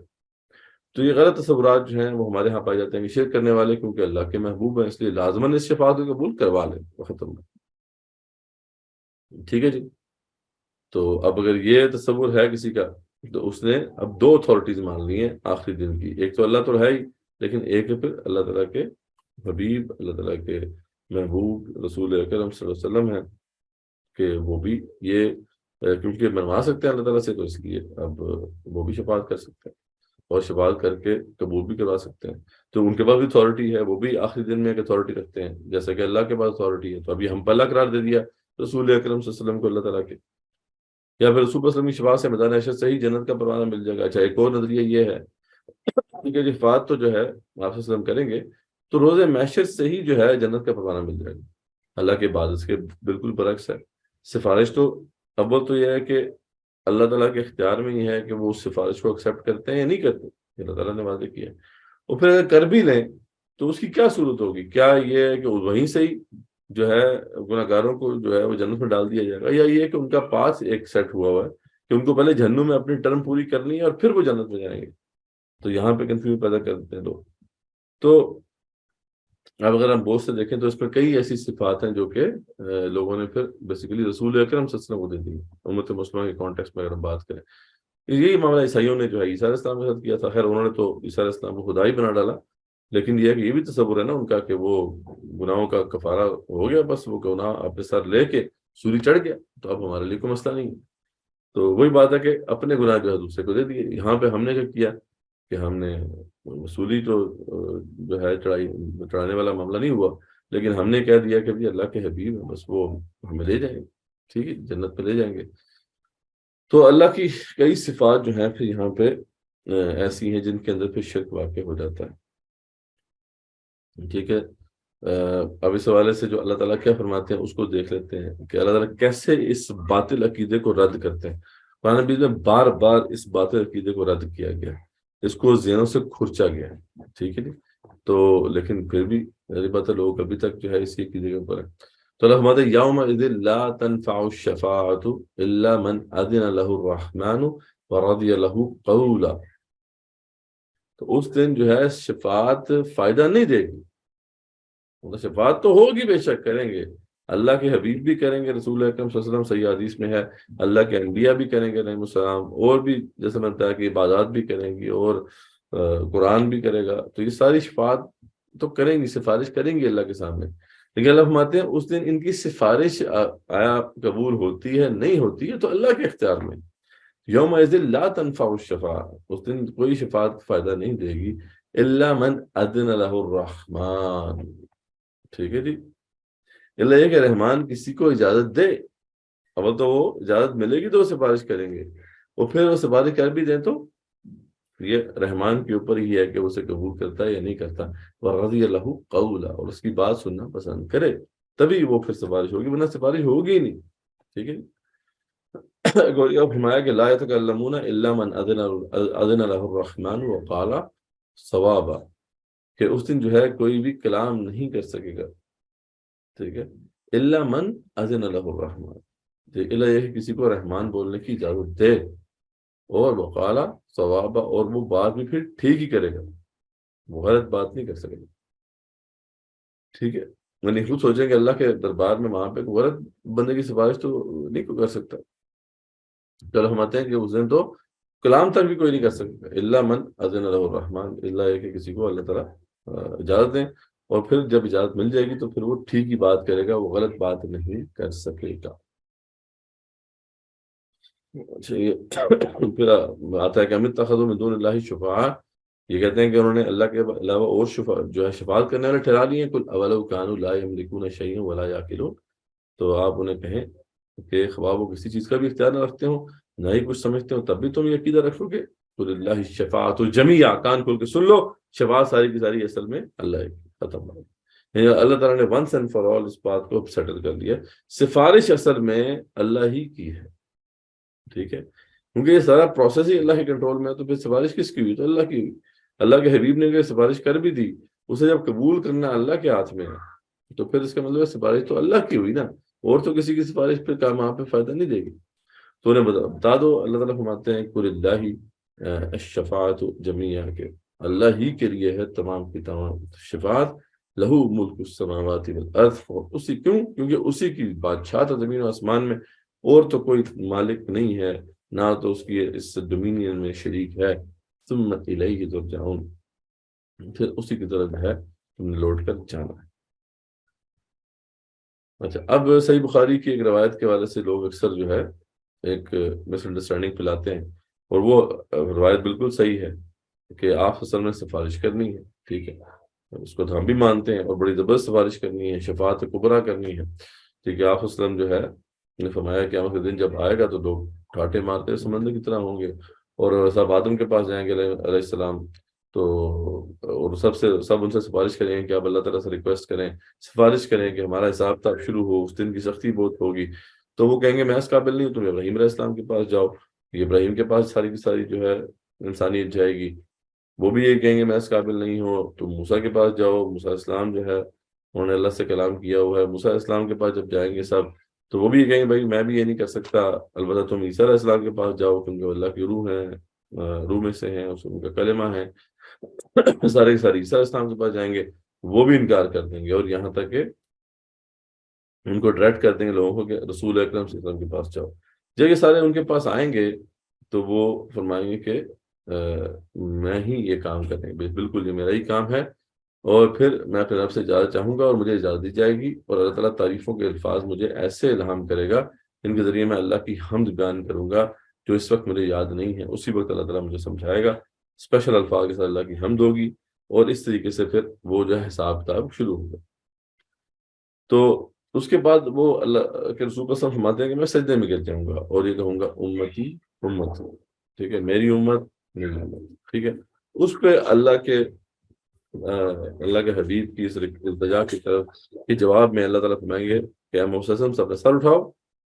تو یہ غلط تصورات جو ہیں وہ ہمارے ہاں پائے جاتے ہیں کہ شرک کرنے والے کیونکہ اللہ کے محبوب ہیں اس لیے لازماً اس شفاعت کو قبول کروا لیں، ختم۔ ٹھیک ہے جی، تو اب اگر یہ تصور ہے کسی کا تو اس نے اب دو اتھارٹیز مان لی ہیں آخری دن کی، ایک تو اللہ تو ہے ہی، لیکن ایک ہے پھر اللہ تعالیٰ کے حبیب، اللہ تعالیٰ کے محبوب رسول اکرم صلی اللہ علیہ وسلم ہیں کہ وہ بھی یہ کیونکہ منوا سکتے ہیں اللہ تعالیٰ سے، تو اس لیے اب وہ بھی شفاعت کر سکتے ہیں اور شفاعت کر کے قبول بھی کروا سکتے ہیں۔ تو ان کے پاس بھی اتھارٹی ہے، وہ بھی آخری دن میں ایک اتھارٹی رکھتے ہیں جیسا کہ اللہ کے پاس اتھارٹی ہے۔ تو ابھی ہم پہلا قرار دے دیا رسول اکرم صلی اللہ علیہ وسلم کو اللہ تعالیٰ کے، یا پھر رسول صلی اللہ علیہ وسلم کی شفاعت سے میدان حشر سے ہی جنت کا پروانہ مل جائے گا۔ اچھا، ایک اور نظریہ یہ ہے کہ شفاعت تو جو ہے آپ صلی اللہ علیہ وسلم کریں گے تو روز محشر سے ہی جو ہے جنت کا پروانہ مل جائے گا، اللہ کے بعد اس کے بالکل برعکس ہے۔ سفارش تو اول تو یہ ہے کہ اللہ تعالیٰ کے اختیار میں یہ ہے کہ وہ اس سفارش کو ایکسیپٹ کرتے ہیں یا نہیں کرتے، اللہ تعالیٰ نے واضح کیا ہے، اور پھر اگر کر بھی لیں تو اس کی کیا صورت ہوگی؟ کیا یہ ہے کہ وہیں سے ہی جو ہے گناہگاروں کو جو ہے وہ جنت میں ڈال دیا جائے گا، یا یہ ہے کہ ان کا پاس ایک سیٹ ہوا ہوا ہے کہ ان کو پہلے جہنم میں اپنی ٹرم پوری کرنی ہے اور پھر وہ جنت میں جائیں گے؟ تو یہاں پہ کنفیوژن پیدا کر دیتے ہیں لوگ۔ تو اب اگر ہم بہت سے دیکھیں تو اس میں کئی ایسی صفات ہیں جو کہ لوگوں نے پھر بیسیکلی رسول اکرم صلی اللہ علیہ وسلم کو دے دی امت مسلمہ کے کانٹیکسٹ میں اگر ہم بات کریں۔ یہی معاملہ عیسائیوں نے جو ہے عیسیٰ علیہ السلام کے ساتھ کیا تھا، خیر انہوں نے تو عیسیٰ علیہ السلام کو خدا ہی بنا ڈالا، لیکن یہ ہے کہ یہ بھی تصور ہے نا ان کا کہ وہ گناہوں کا کفارہ ہو گیا، بس وہ گناہ اپنے ساتھ لے کے سولی چڑھ گیا تو اب ہمارے لیے کوئی مسئلہ نہیں ہے۔ تو وہی بات ہے کہ اپنے گناہ جو ہے دوسرے کو دے دیے۔ یہاں پہ ہم نے کیا کیا کہ ہم نے وصولی تو جو ہے چڑھانے والا معاملہ نہیں ہوا، لیکن ہم نے کہہ دیا کہ بھی اللہ کے حبیب ہیں، بس وہ ہمیں لے جائیں گے، ٹھیک ہے، جنت پہ لے جائیں گے۔ تو اللہ کی کئی صفات جو ہیں پھر یہاں پہ ایسی ہیں جن کے اندر پھر شرک واقع ہو جاتا ہے. ٹھیک ہے. اب اس حوالے سے جو اللہ تعالیٰ کیا فرماتے ہیں اس کو دیکھ لیتے ہیں کہ اللہ تعالیٰ کیسے اس باطل عقیدے کو رد کرتے ہیں. قرآن مجید میں بار بار اس باطل عقیدے کو رد کیا گیا، اس کو ذہنوں سے کھرچا گیا ہے. ٹھیک ہے جی. تو لیکن پھر بھی میری بات ہے لوگ ابھی تک جو ہے اسی عقیدے کے اوپر ہے. تو اللہ فرماتے ہیں یومئذ لا تنفع الشفاعۃ الا من اذن له الرحمن ورضی له قولا. تو اس دن جو ہے شفاعت فائدہ نہیں دے گی. شفاعت تو ہوگی، بے شک کریں گے، اللہ کے حبیب بھی کریں گے، رسول اکرم صلی اللہ علیہ وسلم صحیح حدیث میں ہے اللہ کے انبیاء بھی کریں گے علیہ السلام، اور بھی جیسے میں نے بتایا کہ عبادات بھی کریں گی، اور قرآن بھی کرے گا. تو یہ ساری شفاعت تو کریں گی، سفارش کریں گی اللہ کے سامنے. لیکن اللہ فرماتے ہیں اس دن ان کی سفارش آیا قبول ہوتی ہے نہیں ہوتی ہے تو اللہ کے اختیار میں. یوم لا تنفع الشفاعت، اس دن کوئی شفاعت فائدہ نہیں دے گی الا من اذن له الرحمن. ٹھیک ہے جی. اللہ یہ کہ رحمان کسی کو اجازت دے، اول تو وہ اجازت ملے گی تو وہ سفارش کریں گے، اور پھر وہ سفارش کر بھی دیں تو یہ رحمان کے اوپر ہی ہے کہ وہ اسے قبول کرتا ہے یا نہیں کرتا. وَرَضِيَ لَهُ قَوْلًا، اور اس کی بات سننا پسند کرے تبھی وہ پھر سفارش ہوگی، ورنہ سفارش ہوگی ہی نہیں. ٹھیک ہے. فرمایا کہ لا يتكلمون الا من اذن له الرحمن وقال صوابا، کہ اس دن جو ہے کوئی بھی کلام نہیں کر سکے گا. ٹھیک ہے. الا من اذن له الرحمن، الا یہ کہ کسی کو رحمان بولنے کی اجازت دے، اور وقال صوابا، اور وہ بات بھی پھر ٹھیک ہی کرے گا، وہ غلط بات نہیں کر سکے گا. ٹھیک ہے. یعنی خود سوچیں کہ اللہ کے دربار میں وہاں پہ غلط بندے کی سفارش تو نہیں کوئی کر سکتا. چلو ہم آتے ہیں کہ اس دن تو کلام تک بھی کوئی نہیں کر سکتا. الا من اذن له الرحمن، اللہ یہ کہ کسی کو اللہ تعالیٰ اجازت دیں، اور پھر جب اجازت مل جائے گی تو پھر وہ ٹھیک ہی بات کرے گا، وہ غلط بات نہیں کر سکے گا. اچھا یہ پھر آتا ہے کہ امت اتخذوا من دون اللہ شفعاء، یہ کہتے ہیں کہ انہوں نے اللہ کے علاوہ اور جو ہے شفاعت کرنے والے ٹھہرا لیے ہیں. قل اولو کانوا لا یملکون شیئا ولا یعقلون، تو آپ انہیں کہیں کہ خواہ وہ کسی چیز کا بھی اختیار نہ رکھتے ہوں، نہ ہی کچھ سمجھتے ہوں، تب بھی تم یہ عقیدہ رکھو گے. قل اللہ الشفاعۃ جمیعا، کان کھول کے سن لو، شفاعت ساری کی ساری اصل میں اللہ ہے. ختم. یعنی اللہ تعالیٰ نے ونس اینڈ فار آل اس بات کو سیٹل کر دیا، سفارش اصل میں اللہ ہی کی ہے. ٹھیک ہے. کیونکہ یہ سارا پروسیس ہی اللہ کے کنٹرول میں ہے، تو پھر سفارش کس کی ہوئی؟ تو اللہ کی ہوئی. اللہ کے حبیب نے سفارش کر بھی دی، اسے جب قبول کرنا اللہ کے ہاتھ میں ہے تو پھر اس کا مطلب ہے سفارش تو اللہ کی ہوئی نا، اور تو کسی کی سفارش پھر کام وہاں پہ فائدہ نہیں دے گی. تو انہیں بتا دو، اللہ تعالیٰ فرماتے ہیں قل اللہ الشفاعۃ جمیعا، کہ اللہ ہی کے لیے ہے تمام کی تمام شفاعت. لہو ملک السماوات والارض، اور اسی کیونکہ اسی کی بادشاہت ہے زمین و آسمان میں، اور تو کوئی مالک نہیں ہے، نہ تو اس کی اس ڈومینین میں شریک ہے. ثم الیہ ترجعون، پھر اسی کی طرف ہے تم نے لوٹ کر جانا ہے. اچھا اب صحیح بخاری کی ایک روایت کے حوالے سے لوگ اکثر جو ہے ایک مس انڈرسٹینڈنگ پھیلاتے ہیں، اور وہ روایت بالکل صحیح ہے کہ آپ اصل میں سفارش کرنی ہے. ٹھیک ہے. اس کو تو ہم بھی مانتے ہیں، اور بڑی زبردست سفارش کرنی ہے، شفاعت کبریٰ کرنی ہے. ٹھیک ہے. آپ وسلم جو ہے نے فرمایا کہ قیامت کے دن جب آئے گا تو لوگ ٹھاٹے مارتے ہوئے سمندر کی طرح ہوں گے، اور سب آدم کے پاس جائیں گے علیہ السلام، تو اور سب ان سے سفارش کریں گے کہ آپ اللہ تعالیٰ سے ریکویسٹ کریں، سفارش کریں کہ ہمارا حساب کتاب شروع ہو، اس دن کی سختی بہت ہوگی. تو وہ کہیں گے میں اس قابل نہیں ہوں، تم ابراہیم علیہ السلام کے پاس جاؤ. ابراہیم کے پاس ساری کی ساری جو ہے انسانیت جائے گی. وہ بھی یہ کہیں گے میں اس قابل نہیں ہوں، تم موسیٰ کے پاس جاؤ. موسیٰ علیہ السلام جو ہے انہوں نے اللہ سے کلام کیا ہوا ہے. موسیٰ علیہ السلام کے پاس جب جائیں گے سب، تو وہ بھی یہ کہیں گے بھائی میں بھی یہ نہیں کر سکتا، البتہ تم عیسیٰ علیہ السلام کے پاس جاؤ کیونکہ وہ اللہ کی روح ہیں، روح میں سے ہیں، ان کا کلمہ ہے. سارے عیسیٰ علیہ السلام کے پاس جائیں گے، وہ بھی انکار کر دیں گے، اور یہاں تک کہ ان کو ڈائریکٹ کر دیں گے لوگوں کو کہ رسول اکرم صلی اللہ علیہ وسلم کے پاس جاؤ. جب یہ سارے ان کے پاس آئیں گے تو وہ فرمائیں گے کہ میں ہی یہ کام کریں گے، بالکل یہ میرا ہی کام ہے، اور پھر میں اپنے رب سے اجازت چاہوں گا اور مجھے اجازت دی جائے گی، اور اللہ تعالیٰ تعریفوں کے الفاظ مجھے ایسے الہام کرے گا جن کے ذریعے میں اللہ کی حمد بیان کروں گا جو اس وقت مجھے یاد نہیں ہے. اسی وقت اللہ تعالیٰ مجھے سمجھائے گا، اسپیشل الفاظ کے ساتھ اللہ کی حمد ہوگی، اور اس طریقے سے پھر وہ جو ہے حساب کتاب شروع ہوگا. تو اس کے بعد وہ اللہ کے رسول پر فرماتے ہیں کہ میں سجدے میں گر جاؤں گا اور یہ کہوں گا امتی امت، ٹھیک ہے، میری امت میری امت، ٹھیک ہے۔ اس پہ اللہ کے حبیب کی اس التجا کی طرف کے جواب میں اللہ تعالیٰ فرمائیں گے کہ اے محسن سب کا سر اٹھاؤ،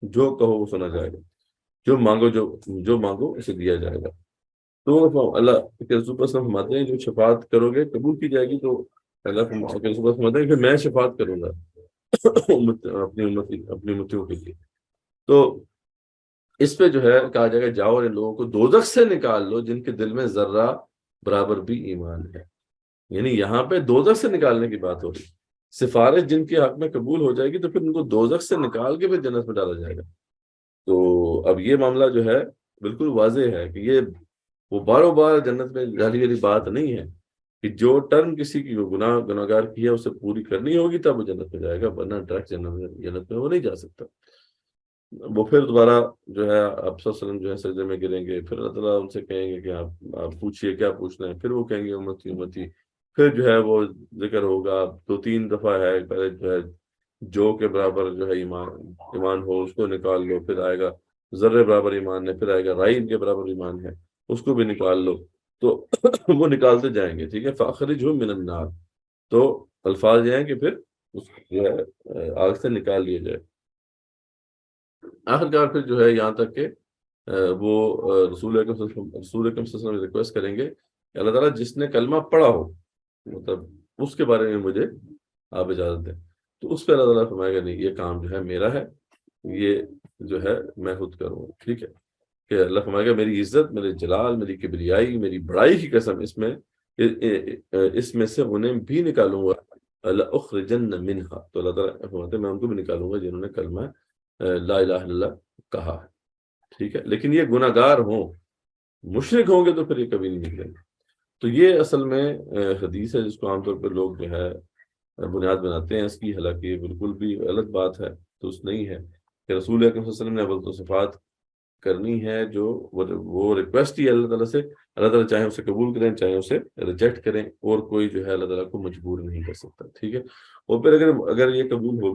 جو کہو وہ سنا جائے گا، جو مانگو اسے دیا جائے گا۔ تو اللہ کے رسول پر فرماتے ہیں جو شفاعت کرو گے قبول کی جائے گی، تو اللہ کے رسول پر فرماتے ہیں کہ میں شفاعت کروں گا اپنی امتیوں کے لیے۔ تو اس پہ جو ہے کہا جائے گا جاؤ اور ان لوگوں کو دوزخ سے نکال لو جن کے دل میں ذرہ برابر بھی ایمان ہے۔ یعنی یہاں پہ دوزخ سے نکالنے کی بات ہو رہی، سفارش جن کے حق میں قبول ہو جائے گی تو پھر ان کو دوزخ سے نکال کے پھر جنت میں ڈالا جائے گا۔ تو اب یہ معاملہ جو ہے بالکل واضح ہے کہ یہ وہ باروں بار جنت میں ڈالی والی بات نہیں ہے کہ جو ٹرم کسی کی گناہگار کی ہے اسے پوری کرنی ہوگی تب وہ جنت میں جائے گا، ورنہ ڈائریکٹ جنت میں وہ نہیں جا سکتا۔ وہ پھر دوبارہ جو ہے آپ صلی اللہ علیہ وسلم جو ہے سجدے میں گریں گے، پھر اللہ تعالیٰ ان سے کہیں گے کہ آپ پوچھیے کیا پوچھنا ہے، پھر وہ کہیں گے امتی امتی، پھر جو ہے وہ ذکر ہوگا 2-3 دفعہ ہے، پہلے جو ہے جو کے برابر جو ہے ایمان ہو اس کو نکال لو، پھر آئے گا ذرے برابر ایمان ہے، پھر آئے گا رائی کے برابر ایمان ہے اس کو بھی نکال لو، تو وہ نکالتے جائیں گے، ٹھیک ہے۔ فاخرجہم من النار، تو الفاظ یہ ہیں کہ پھر اس کو جو ہے آگ سے نکال لیا جائے۔ آخر کار پھر جو ہے یہاں تک کہ وہ رسول اکرم صلی اللہ علیہ وسلم ریکویسٹ کریں گے کہ اللہ تعالیٰ جس نے کلمہ پڑھا ہو مطلب اس کے بارے میں مجھے آپ اجازت دیں، تو اس پہ اللہ تعالیٰ فرمائے گا نہیں، یہ کام جو ہے میرا ہے، یہ جو ہے میں خود کروں، ٹھیک ہے۔ کہ اللہ فرمائے گا میری عزت، میرے جلال، میری کبریائی، میری بڑائی کی قسم، اس میں سے انہیں بھی نکالوں گا، لأخرجن منہا، تو اللہ تعالیٰ فرماتے ہیں میں ان کو بھی نکالوں گا جنہوں نے کلمہ لا الہ الا اللہ کہا ہے، ٹھیک ہے۔ لیکن یہ گناہ گار ہوں، مشرک ہوں گے تو پھر یہ کبھی نہیں نکلیں گے۔ تو یہ اصل میں حدیث ہے جس کو عام طور پر لوگ جو ہے بنیاد بناتے ہیں اس کی، حالانکہ یہ بالکل بھی غلط بات ہے، درست نہیں ہے کہ رسول اکرم صلی اللہ علیہ وسلم نے اول تو صفات کرنی ہے، جو وہ ریکویسٹ ہی ہے اللہ تعالیٰ سے، اللہ تعالیٰ چاہے اسے قبول کریں چاہے اسے ریجیکٹ کریں، اور کوئی جو ہے اللہ تعالیٰ کو مجبور نہیں کر سکتا، ٹھیک ہے۔ اور پھر اگر یہ قبول ہو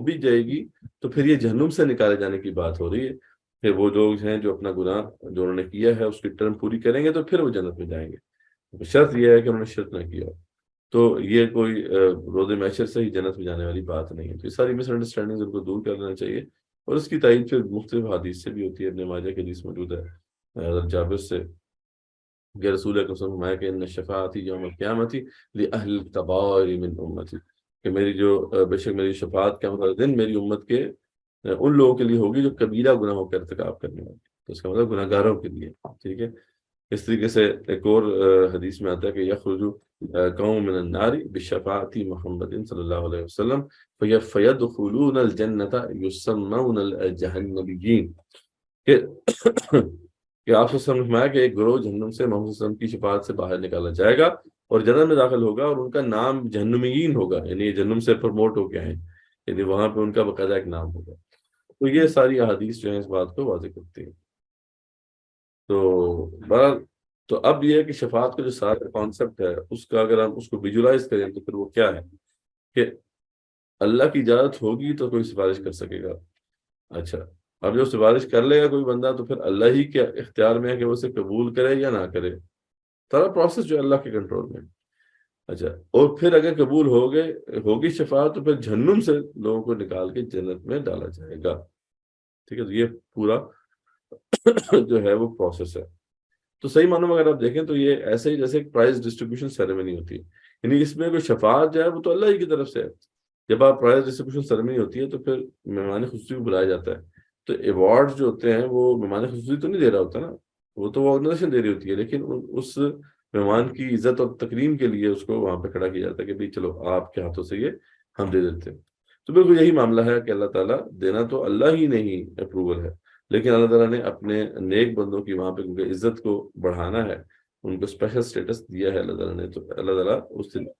بھی جائے گی تو پھر یہ جہنم سے نکالے جانے کی بات ہو رہی ہے، پھر وہ لوگ ہیں جو اپنا گناہ جو انہوں نے کیا ہے اس کی ٹرم پوری کریں گے تو پھر وہ جنت میں جائیں گے، شرط یہ ہے کہ انہوں نے شرک نہ کیا، تو یہ کوئی روز محشر سے ہی جنت میں جانے والی بات نہیں ہے۔ تو یہ ساری مس انڈرسٹینڈنگ ان کو دور کر دینا چاہیے، اور اس کی تائید پھر مختلف حدیث سے بھی ہوتی ہے۔ ابن ماجہ کی حدیث موجود ہے حضرت جابر سے کہ رسول اکرم صلی اللہ علیہ وسلم فرمایا کہ ان شفاعتی یوم القیامت لأہل الکبائر من امتی، کہ بے شک میری شفاعت قیامت والے دن میری امت کے ان لوگوں کے لیے ہوگی جو کبیرہ گناہوں کا ارتکاب کرنے والے، تو اس کا مطلب گناہ گاروں کے لیے، ٹھیک ہے۔ اس طریقے سے ایک اور حدیث میں آتا ہے کہ یخرج قوم من النار بشفاعت محمد صلی اللہ علیہ وسلم فیدخلون الجنت یسمون الجہنمیین، کہ آپ سے فرمایا کہ ایک گروہ جہنم سے محمد صلی اللہ علیہ وسلم کی شفاعت سے باہر نکالا جائے گا اور جنت میں داخل ہوگا، اور ان کا نام جہنمیین ہوگا، یعنی یہ جہنم سے پروموٹ ہو کے آئے ہیں، یعنی وہاں پہ ان کا باقاعدہ ایک نام ہوگا۔ تو یہ ساری احادیث جو ہیں اس بات کو واضح کرتی ہیں۔ تو بہرحال تو اب یہ ہے کہ شفاعت کا جو سارا کانسیپٹ ہے اس کا اگر ہم اس کو ویژولائز کریں تو پھر وہ کیا ہے کہ اللہ کی اجازت ہوگی تو کوئی سفارش کر سکے گا، اچھا اب جو سفارش کر لے گا کوئی بندہ تو پھر اللہ ہی کے اختیار میں ہے کہ وہ اسے قبول کرے یا نہ کرے، سارا پروسیس جو ہے اللہ کے کنٹرول میں، اچھا۔ اور پھر اگر قبول ہوگی شفاعت تو پھر جہنم سے لوگوں کو نکال کے جنت میں ڈالا جائے گا، ٹھیک ہے۔ تو یہ پورا جو ہے وہ پروسیس ہے۔ تو صحیح معنوں میں اگر آپ دیکھیں تو یہ ایسے ہی جیسے ایک پرائز ڈسٹریبیوشن سیریمنی ہوتی ہے، یعنی اس میں کوئی شفاعت جو ہے وہ تو اللہ ہی کی طرف سے ہے۔ جب آپ پرائز ڈسٹریبیوشن سیریمنی ہوتی ہے تو پھر مہمان خصوصی کو بلایا جاتا ہے، تو ایوارڈ جو ہوتے ہیں وہ مہمان خصوصی تو نہیں دے رہا ہوتا نا، وہ تو وہ آرگنائزیشن دے رہی ہوتی ہے، لیکن اس مہمان کی عزت اور تکریم کے لیے اس کو وہاں پہ کھڑا کیا جاتا ہے کہ بھائی چلو آپ کے ہاتھوں سے یہ ہم دے دیتے ہیں۔ تو بالکل یہی معاملہ ہے کہ اللہ تعالیٰ دینا تو اللہ ہی نہیں اپروول ہے، لیکن اللہ تعالیٰ نے اپنے نیک بندوں کی وہاں پہ کیونکہ عزت کو بڑھانا ہے، ان کو اسپیشل سٹیٹس دیا ہے اللہ تعالیٰ نے، تو اللہ تعالیٰ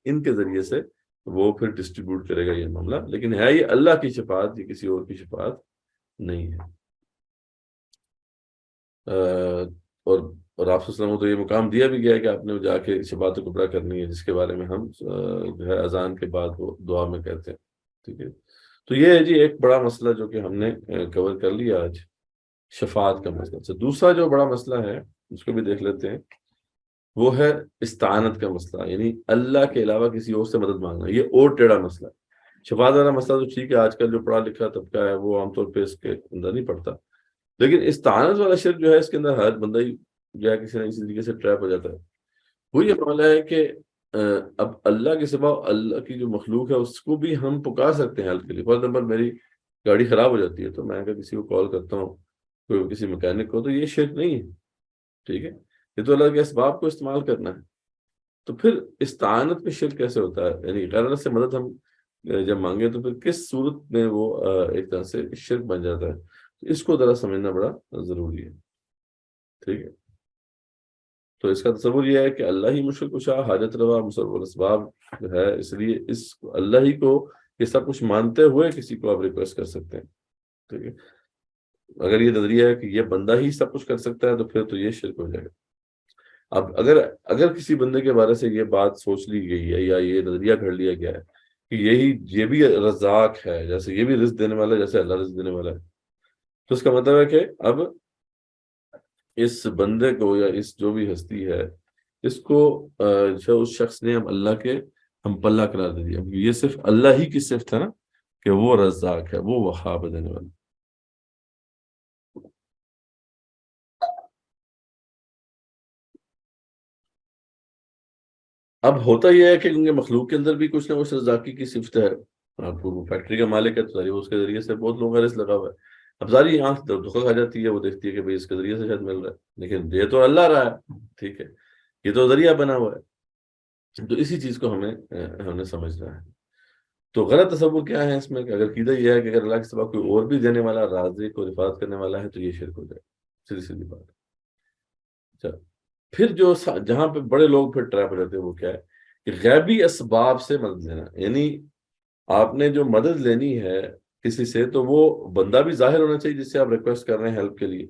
ان کے ذریعے سے وہ پھر ڈسٹریبیوٹ کرے گا یہ معاملہ، لیکن ہے یہ اللہ کی شفاعت، یہ کسی اور کی شفاعت نہیں ہے۔ اور آپ صلی اللہ علیہ وسلم کو تو یہ مقام دیا بھی گیا ہے کہ آپ نے جا کے شفاعت کبریٰ کرنی ہے، جس کے بارے میں ہم جو ہے اذان کے بعد وہ دعا میں کہتے ہیں، ٹھیک ہے۔ تو یہ ہے جی ایک بڑا مسئلہ جو کہ ہم نے کور کر لیا آج، شفاعت کا مسئلہ سے۔ دوسرا جو بڑا مسئلہ ہے اس کو بھی دیکھ لیتے ہیں، وہ ہے استعانت کا مسئلہ، یعنی اللہ کے علاوہ کسی اور سے مدد مانگنا۔ یہ اور ٹیڑھا مسئلہ ہے۔ شفاعت والا مسئلہ تو ٹھیک ہے، آج کل جو پڑھا لکھا طبقہ ہے وہ عام طور پہ اس کے اندر نہیں پڑتا، لیکن استعانت والا شرک جو ہے اس کے اندر ہر بندہ ہی جو ہے کسی نہ کسی طریقے سے ٹریپ ہو جاتا ہے۔ وہ یہ معاملہ ہے کہ اب اللہ کے سوا اللہ کی جو مخلوق ہے اس کو بھی ہم پکار سکتے ہیں ہیلپ کے لیے۔ فار ایگزامپل میری گاڑی خراب ہو جاتی ہے تو میں اگر کسی کو کال کرتا ہوں، کوئی کسی میکینک کو، تو یہ شرک نہیں ہے، ٹھیک ہے، یہ تو اللہ کے اسباب کو استعمال کرنا ہے۔ تو پھر استعانت میں شرک کیسے ہوتا ہے؟ یعنی غیر اللہ سے مدد ہم جب مانگے تو پھر کس صورت میں وہ ایک طرح سے شرک بن جاتا ہے؟ تو اس کو ذرا سمجھنا بڑا ضروری ہے، ٹھیک ہے۔ تو اس کا تصور یہ ہے کہ اللہ ہی مشکل کشا، حاجت روا، مصور الاسباب ہے، اس لیے اس اللہ ہی کو یہ سب کچھ مانتے ہوئے کسی کو آپ ریکویسٹ کر سکتے ہیں، ٹھیک ہے۔ اگر یہ نظریہ ہے کہ یہ بندہ ہی سب کچھ کر سکتا ہے تو پھر تو یہ شرک ہو جائے گا۔ اب اگر کسی بندے کے بارے سے یہ بات سوچ لی گئی ہے یا یہ نظریہ گھڑ لیا گیا ہے کہ یہ بھی رزاق ہے، جیسے یہ بھی رزق دینے والا ہے جیسے اللہ رزق دینے والا ہے، تو اس کا مطلب ہے کہ اب اس بندے کو یا اس جو بھی ہستی ہے اس کو جو اس شخص نے اب اللہ کے ہم پلہ قرار دے دیا۔ یہ صرف اللہ ہی کی صفت ہے نا کہ وہ رزاق ہے، وہ وہاب دینے والا۔ اب ہوتا یہ ہے کہ کیونکہ مخلوق کے اندر بھی کچھ نہ کچھ رزاقی کی صفت ہے۔ آپ کو فیکٹری کا مالک ہے تو ظاہر ہے اس کے ذریعے سے بہت لوگوں کا رزق لگا ہوا ہے۔ اب ظاہر آنکھ دھوکہ کھا جاتی ہے، وہ دیکھتی ہے کہ بھئی اس کے ذریعے سے شاید مل رہا ہے، لیکن دے تو اللہ رہا ہے، ٹھیک ہے، یہ تو ذریعہ بنا ہوا ہے۔ تو اسی چیز کو ہمیں سمجھنا ہے۔ تو غلط تصور کیا ہے اس میں کہ اگر عقیدہ یہ ہے کہ اگر اللہ کے سوا کوئی اور بھی دینے والا، رازق اور حفاظت کرنے والا ہے تو یہ شرک ہو جائے، سیدھی سیدھی بات۔ اچھا، پھر جہاں پہ بڑے لوگ پھر ٹریپ ہو جاتے ہیں وہ کیا ہے کہ غیبی اسباب سے مدد لینا، یعنی آپ نے جو مدد لینی ہے کسی سے تو وہ بندہ بھی ظاہر ہونا چاہیے جس سے آپ ریکویسٹ کر رہے ہیں ہیلپ کے لیے،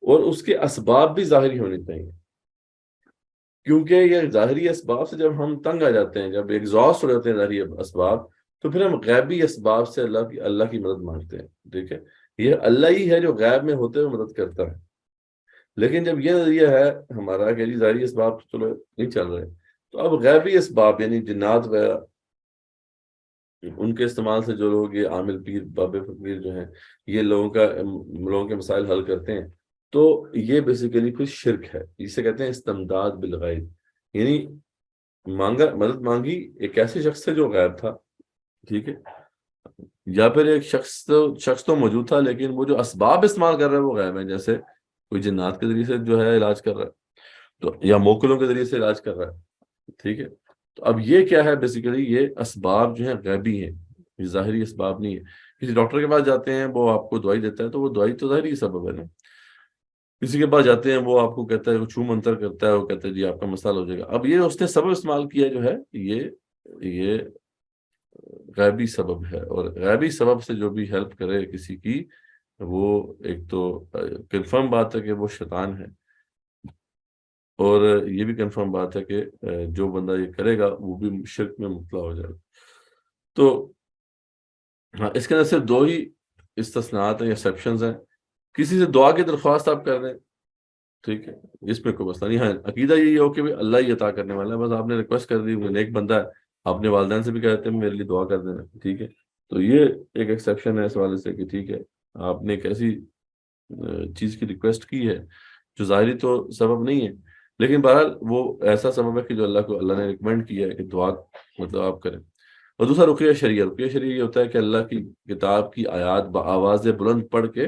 اور اس کے اسباب بھی ظاہری ہونے چاہیے، کیونکہ یہ ظاہری اسباب سے جب ہم تنگ آ جاتے ہیں، جب ایگزاسٹ ہو جاتے ہیں ظاہری اسباب، تو پھر ہم غیبی اسباب سے اللہ کی مدد مانگتے ہیں، ٹھیک ہے۔ یہ اللہ ہی ہے جو غیب میں ہوتے ہوئے مدد کرتا ہے، لیکن جب یہ نظریہ ہے ہمارا کہ جی ظاہری اسباب تو چلو نہیں چل رہے، تو اب غیبی اسباب یعنی جنات وغیرہ، ان کے استعمال سے جو لوگ یہ عامل پیر بابے فقیر جو ہیں یہ لوگوں کے مسائل حل کرتے ہیں، تو یہ بیسیکلی پھر شرک ہے۔ اسے کہتے ہیں استمداد بالغیب، یعنی مدد مانگی ایک ایسے شخص سے جو غائب تھا، ٹھیک ہے، یا پھر ایک شخص تو موجود تھا لیکن وہ جو اسباب استعمال کر رہا ہے وہ غائب ہے، جیسے کوئی جنات کے ذریعے سے جو ہے علاج کر رہا ہے تو یا موکلوں کے ذریعے سے علاج کر رہا ہے، ٹھیک ہے۔ تو اب یہ کیا ہے؟ بیسیکلی یہ اسباب جو ہیں غیبی ہیں، یہ ظاہری اسباب نہیں ہے۔ کسی ڈاکٹر کے پاس جاتے ہیں وہ آپ کو دوائی دیتا ہے تو وہ دوائی تو ظاہری سبب ہے نا۔ کسی کے پاس جاتے ہیں وہ آپ کو کہتا ہے، وہ چھو منتر کرتا ہے، وہ کہتا ہے جی آپ کا مسئلہ ہو جائے گا۔ اب یہ اس نے سبب استعمال کیا جو ہے یہ غیبی سبب ہے، اور غیبی سبب سے جو بھی ہیلپ کرے کسی کی، وہ ایک تو کنفرم بات ہے کہ وہ شیطان ہے، اور یہ بھی کنفرم بات ہے کہ جو بندہ یہ کرے گا وہ بھی شرک میں مبتلا ہو جائے گا۔ تو ہاں، اس کے اندر صرف دو ہی استثناءات ہیں یا ایکسیپشنز ہیں۔ کسی سے دعا کی درخواست آپ کر دیں، ٹھیک ہے، اس میں کوئی مسئلہ نہیں ہے۔ عقیدہ یہی ہو کہ اللہ ہی عطا کرنے والا ہے، بس آپ نے ریکویسٹ کر دی، وہ نیک بندہ ہے، آپ نے والدین سے بھی کہتے ہیں میرے لیے دعا کر دینا، ٹھیک ہے، تو یہ ایک ایکسیپشن ہے اس حوالے سے کہ ٹھیک ہے آپ نے ایک ایسی چیز کی ریکویسٹ کی ہے جو ظاہری تو سبب نہیں ہے، لیکن بہرحال وہ ایسا سبب ہے کہ جو اللہ نے ریکمینڈ کیا ہے کہ دعا مطلب آپ کریں۔ اور دوسرا رقیہ شریعہ یہ ہوتا ہے کہ اللہ کی کتاب کی آیات بآواز بلند پڑھ کے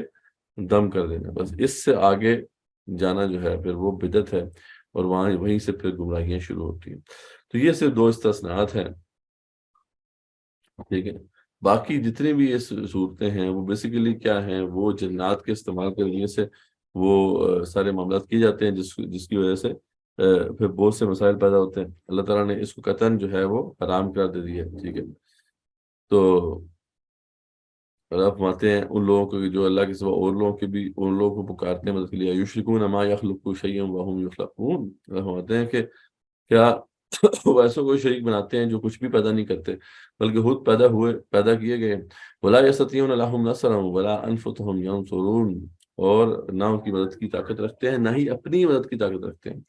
دم کر دینا، بس اس سے آگے جانا جو ہے پھر وہ بدعت ہے، اور وہیں سے پھر گمراہیاں شروع ہوتی ہیں۔ تو یہ صرف دو استثناءات ہیں، ٹھیک ہے۔ باقی جتنی بھی یہ صورتیں ہیں وہ بیسیکلی کیا ہیں، وہ جنات کے استعمال کرنے سے وہ سارے معاملات کیے جاتے ہیں جس کی وجہ سے پھر بہت سے مسائل پیدا ہوتے ہیں۔ اللہ تعالیٰ نے اس کو قطعاً جو ہے وہ حرام قرار دے دیا ہے، ٹھیک ہے۔ تو اللہ فرماتے ہیں ان لوگوں کو جو اللہ کے سوا اور لوگوں کے بھی ان لوگوں کو پکارتے ہیں مدد کے لیے، یشرکون ما یخلقون شیئا وهم یخلقون، اللہ فرماتے ہیں کہ کیا وہ ایسا کوئی شریک بناتے ہیں جو کچھ بھی پیدا نہیں کرتے بلکہ خود پیدا کیے گئے. ولا یستطیعون لهم نصرا ولا انفسهم ينصرون، اور نہ ان کی مدد کی طاقت رکھتے ہیں نہ ہی اپنی مدد کی طاقت رکھتے ہیں.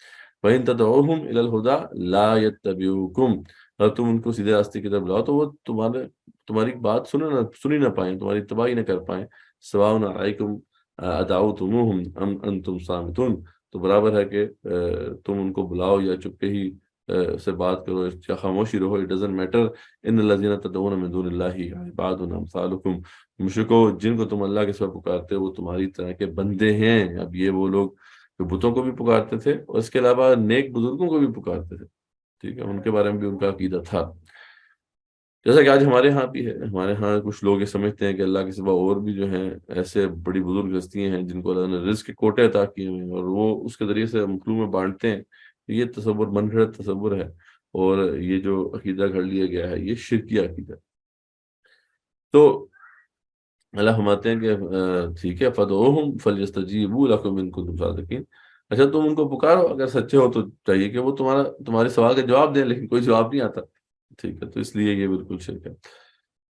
وَإِن تَدْعُوهُمْ إِلَى الْهُدَى لَا يَتَّبِعُوكُمْ، اگر تم ان کو سیدھے راستے کی طرف بلاؤ تو وہ تمہاری بات سن ہی نہ پائیں، تمہاری اتباع ہی نہ کر پائیں. سواء علیکم ادعوتموہم ام انتم صامتون، تو برابر ہے کہ تم ان کو بلاؤ یا چپکے ہی سے بات کرو یا خاموشی رہو. It doesn't matter. ان الذین تدعون من دون اللہ عباد امثالکم، مشرکو جن کو تم اللہ کے سوا پکارتے ہو وہ تمہاری طرح کے بندے ہیں. اب یہ وہ لوگ جو بتوں کو بھی پکارتے تھے اور اس کے علاوہ نیک بزرگوں کو بھی پکارتے تھے، ٹھیک ہے، ان کے بارے میں بھی ان کا عقیدہ تھا. جیسا کہ آج ہمارے ہاں بھی ہے، ہمارے ہاں کچھ لوگ یہ سمجھتے ہیں کہ اللہ کے سوا اور بھی جو ہیں ایسے بڑی بزرگ ہستیاں ہیں جن کو اللہ نے رزق کے کوٹے عطا کیے ہوئے ہیں اور وہ اس کے ذریعے سے مخلوق میں بانٹتے ہیں. یہ تصور من گھڑت تصور ہے، اور یہ جو عقیدہ گھڑ لیا گیا ہے یہ شرکی عقیدہ. تو اللہ فرماتے ہیں کہ ٹھیک ہے، فَدْعُوهُمْ فَلْيَسْتَجِيبُوا لَكُمْ إِن كُنتُمْ صَادِقِينَ. اچھا تم ان کو پکارو، اگر سچے ہو تو چاہیے کہ وہ تمہارے سوال کا جواب دیں، لیکن کوئی جواب نہیں آتا، ٹھیک ہے، تو اس لیے یہ بالکل شرک ہے.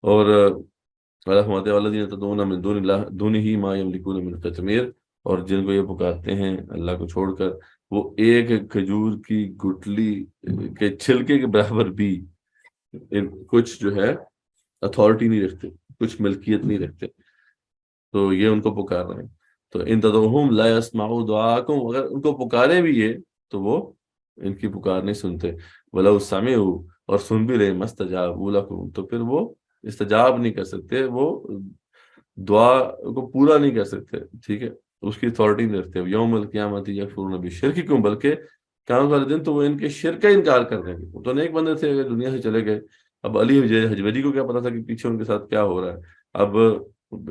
اور اللہ فرماتے ہیں وَالَّذِينَ تَدْعُونَ مِن دُونِهِ مَا يَمْلِكُونَ مِنْ قِطْمِيرٍ، اور جن کو یہ پکارتے ہیں اللہ کو چھوڑ کر وہ ایک کھجور کی گٹلی کے چھلکے کے برابر بھی کچھ جو ہے اتھارٹی نہیں رکھتے، کچھ ملکیت نہیں رکھتے، تو یہ ان کو پکار رہے ہیں. تو ان تدعوہم لا يسمعوا دعاءکم، اگر ان کو پکارے بھی یہ تو وہ ان کی پکار نہیں سنتے. ولو سمعوا، اور سن بھی رہے، ما استجابوا لکم، تو پھر وہ استجاب نہیں کر سکتے، وہ دعا کو پورا نہیں کر سکتے، ٹھیک ہے، اس کی اتھارٹی نہیں رکھتے. یوم القیامت یکفرون بشرککم، بلکہ قیامت والے دن تو وہ ان کے شرک کا انکار کر دیں گے. وہ تو نیک بندے تھے، اگر دنیا سے چلے گئے. اب علی حجویری کو کیا پتا تھا کہ پیچھے ان کے ساتھ کیا ہو رہا ہے؟ اب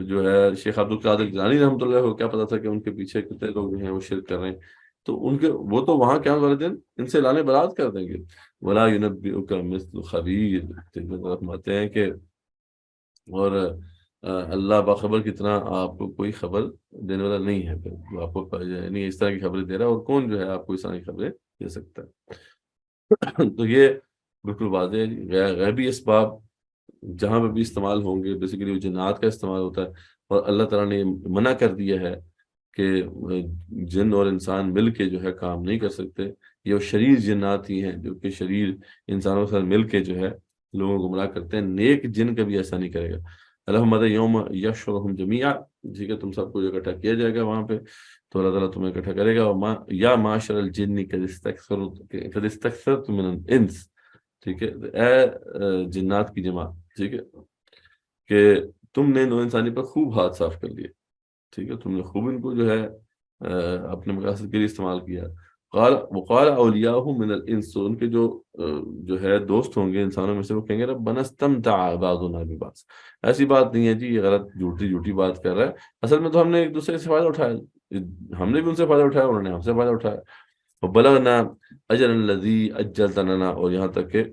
جو ہے شیخ عبد القادر جیلانی رحمۃ اللہ کو کیا پتا تھا کہ ان کے پیچھے کتنے لوگ جو ہیں وہ شرک کر رہے ہیں؟ تو وہ تو وہاں قیامت والے دن ان سے لانے برات کر دیں گے. ولا ينبئك مثل خبیر، فرماتے ہیں کہ اور اللہ باخبر کتنا آپ کو کوئی خبر دینے والا نہیں ہے. پھر وہ آپ کو یعنی اس طرح کی خبریں دے رہا ہے، اور کون جو ہے آپ کو اس طرح کی خبریں دے سکتا ہے؟ تو یہ بالکل واضح ہے. غیبی اسباب جہاں پہ بھی استعمال ہوں گے بیسیکلی وہ جنات کا استعمال ہوتا ہے، اور اللہ تعالیٰ نے منع کر دیا ہے کہ جن اور انسان مل کے جو ہے کام نہیں کر سکتے. یہ وہ شریر جنات ہی ہیں جو کہ شریر انسانوں کے ساتھ مل کے جو ہے لوگوں کو گمراہ کرتے ہیں. نیک جن کبھی ایسا نہیں کرے گا. اللہم یوم یحشرہم جمیعا، ٹھیک ہے، تم سب کو جو اکٹھا کیا جائے گا وہاں پہ، تو اللہ تعالیٰ تمہیں اکٹھا کرے گا. یا معاشر الجن قد استکثرتم من الانس، ٹھیک ہے، اے جنات کی جماعت، ٹھیک ہے، کہ تم نے نو انسانی پر خوب ہاتھ صاف کر لیے، ٹھیک ہے، تم نے خوب ان کو جو ہے اپنے مقاصد کے لیے استعمال کیا. وقال اولیاءهم من الانس، ان کے جو ہے دوست ہوں گے انسانوں میں سے، وہ کہیں گے ربنا استمتع بعضنا ببعض. ایسی بات نہیں ہے جی، یہ غلط جھوٹی بات کر رہا ہے. اصل میں تو ہم نے ایک دوسرے سے فائدہ اٹھایا، ہم نے بھی ان سے فائدہ اٹھایا، انہوں نے ہم سے فائدہ اٹھایا. وبلغنا اجل الذی اجلت لنا، اور یہاں تک کہ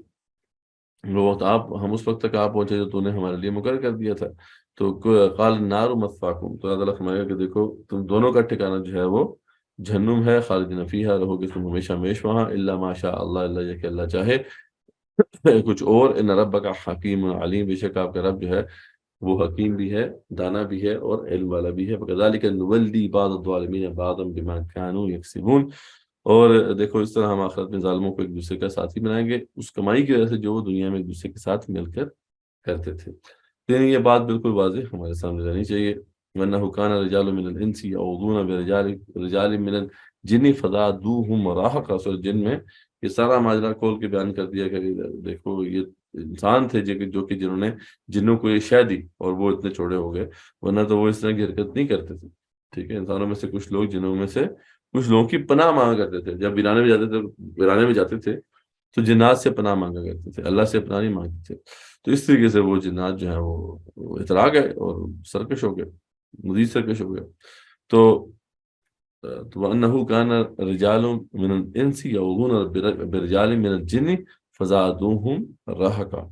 وہ وقت ہم اس وقت تک آپ پہنچے جو تو نے ہمارے لیے مقرر کر دیا تھا. تو قال النار مثواکم، تو اللہ تعالیٰ فرمائے گا کہ دیکھو تم دونوں کا ٹھکانہ جو ہے وہ جہنم ہے، خالدین فیہا، رہو گے تم ہمیشہ ہمیش وہاں. الا ما شاء اللہ، اللہ یہ کہ اللہ چاہے کچھ اور. ان ربک حکیم علیم، بے شک آپ کا رب جو ہے وہ حکیم بھی ہے، دانا بھی ہے، اور علم والا بھی ہے. وکذالک نولی بعض الظالمین بعضا بما كانوا یکسبون، اور دیکھو اس طرح ہم آخرت میں ظالموں کو ایک دوسرے کا ساتھی بنائیں گے اس کمائی کی وجہ سے جو وہ دنیا میں ایک دوسرے کے ساتھ مل کر کرتے تھے. لیکن یہ بات بالکل واضح ہمارے سامنے رہنی چاہیے. وَأَنَّهُ كَانَ رِجَالٌ مِّنَ الْإِنسِ يَعُوذُونَ بِرِجَالٍ مِّنَ الْجِنِّ فَزَادُوهُمْ رَهَقًا. سورۃ جن میں یہ سارا ماجرا کھول کے بیان کر دیا کہ دیکھو یہ انسان تھے جو کہ جنہوں نے جنوں کو یہ شے دی اور وہ اتنے چھوڑے ہو گئے، ورنہ تو وہ اس طرح کی حرکت نہیں کرتے تھے. ٹھیک ہے، انسانوں میں سے کچھ لوگ جنوں میں سے کچھ لوگوں کی پناہ مانگا کرتے تھے. جب ویرانے میں جاتے تھے تو جنات سے پناہ مانگا کرتے تھے، اللہ سے پناہ نہیں مانگتے تھے. تو اس طریقے سے وہ جنات جو ہیں وہ اترا گئے اور سرکش ہو گئے، مزید سرکش ہو گئے. تو وَأَنَّهُ كَانَ رِجَالٌ مِّنَ الْإِنسِ يَعُوذُونَ بِرِجَالٍ مِّنَ الْجِنِّ فَزَادُوهُمْ رَهَقًا.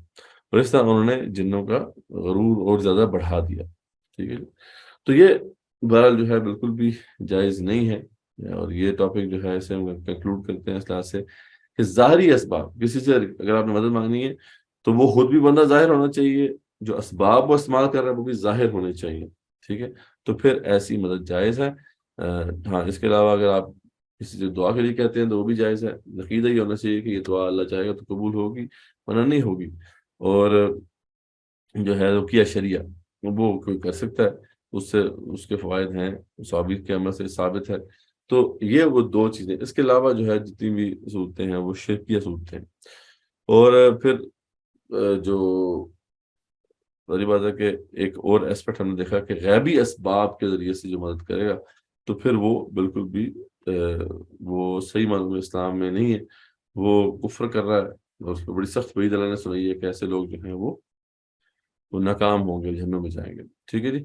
اور اس طرح انہوں نے جنوں کا غرور اور زیادہ بڑھا دیا. ٹھیک ہے، تو یہ بہرحال جو ہے بالکل بھی جائز نہیں ہے. اور یہ ٹاپک جو ہے اسے ہم کنکلوڈ کرتے ہیں اس لحاظ سے کہ ظاہری اسباب، کسی سے اگر آپ نے مدد مانگنی ہے تو وہ خود بھی بندہ ظاہر ہونا چاہیے، جو اسباب وہ استعمال کر رہا ہے وہ بھی ظاہر ہونے چاہیے، ٹھیک ہے، تو پھر ایسی مدد جائز ہے۔ ہاں اس کے علاوہ اگر آپ کسی سے دعا کے لیے کہتے ہیں تو وہ بھی جائز ہے، عقیدہ یہ ہونا چاہیے کہ یہ دعا اللہ چاہے گا تو قبول ہوگی، ورنہ نہیں ہوگی۔ اور جو ہے رقیہ شریعہ وہ کوئی کر سکتا ہے، اس سے اس کے فوائد ہیں، ثابت کے عمل سے ثابت ہے۔ تو یہ وہ دو چیزیں، اس کے علاوہ جو ہے جتنی بھی صورتیں ہیں وہ شرکیہ صورتیں ہیں۔ اور پھر جو بڑی بات ہے کہ ایک اور اسپیکٹ ہم نے دیکھا کہ غیبی اسباب کے ذریعے سے جو مدد کرے گا تو پھر وہ بالکل بھی وہ صحیح معنوں میں اسلام میں نہیں ہے، وہ کفر کر رہا ہے، اور اس کو بڑی سخت وعید اللہ نے سنائی ہے کہ ایسے لوگ جو ہیں وہ ناکام ہوں گے، جہنم میں جائیں گے، ٹھیک ہے جی۔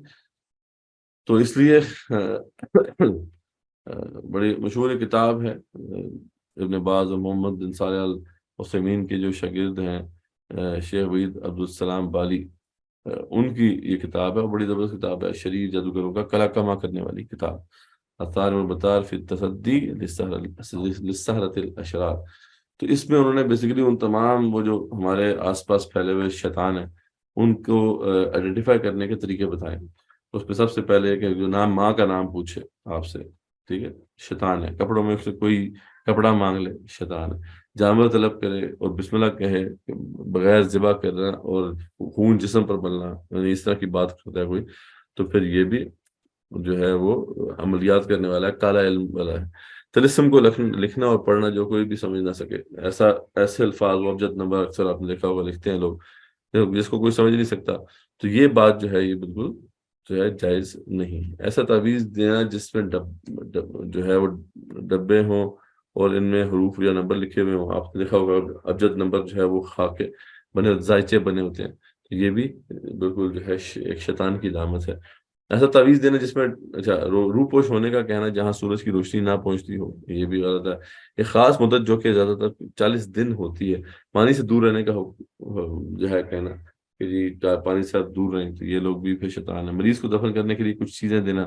تو اس لیے بڑی مشہور کتاب ہے ابن باز اور محمد بن صالح العثیمین کے جو شاگرد ہیں شیخ وحید عبدالسلام بالی، ان کی یہ کتاب ہے، اور بڑی زبردست کتاب ہے، شریر جادوگروں کا کلا کما کرنے والی کتاب، اثار البطار فی التصدی للسحرۃ الاشرار۔ تو اس میں انہوں نے بیسیکلی ان تمام وہ جو ہمارے آس پاس پھیلے ہوئے شیطان ہیں ان کو آئیڈینٹیفائی کرنے کے طریقے بتائے ہیں۔ اس پہ سب سے پہلے کہ جو نام ماں کا نام پوچھے آپ سے، ٹھیک ہے، شیطان ہے، کپڑوں میں سے کوئی کپڑا مانگ لے، شیطان ہے، جانور طلب کرے اور بسم اللہ کہے بغیر ذبح کرنا اور خون جسم پر بلنا، یعنی اس طرح کی بات کرتا ہے کوئی، تو پھر یہ بھی جو ہے وہ عملیات کرنے والا ہے، کالا علم والا ہے۔ طلسم کو لکھنا اور پڑھنا جو کوئی بھی سمجھ نہ سکے، ایسے الفاظ و ابجد نمبر اکثر آپ نے دیکھا ہوگا لکھتے ہیں لوگ، جس کو کوئی سمجھ نہیں سکتا، تو یہ بات جو ہے یہ بالکل جو ہے جائز نہیں ہے۔ ایسا تعویذ دینا جس میں جو ہے وہ ڈبے ہوں اور ان میں حروف یا نمبر لکھے ہوئے ہوں، آپ نے دیکھا ہوگا ابجد نمبر جو ہے وہ خاکے بنے زائچے بنے ہوتے ہیں، تو یہ بھی بالکل جو ہے ایک شیطان کی علامت ہے۔ ایسا تعویذ دینا جس میں اچھا روپوش ہونے کا کہنا جہاں سورج کی روشنی نہ پہنچتی ہو، یہ بھی غلط ہے۔ ایک خاص مدت جو کہ زیادہ تر 40 دن ہوتی ہے، پانی سے دور رہنے کا جو ہے کہنا کہ جی پانی سے آپ دور رہیں، تو یہ لوگ بھی پھر شیطان ہے۔ مریض کو دفن کرنے کے لیے کچھ چیزیں دینا،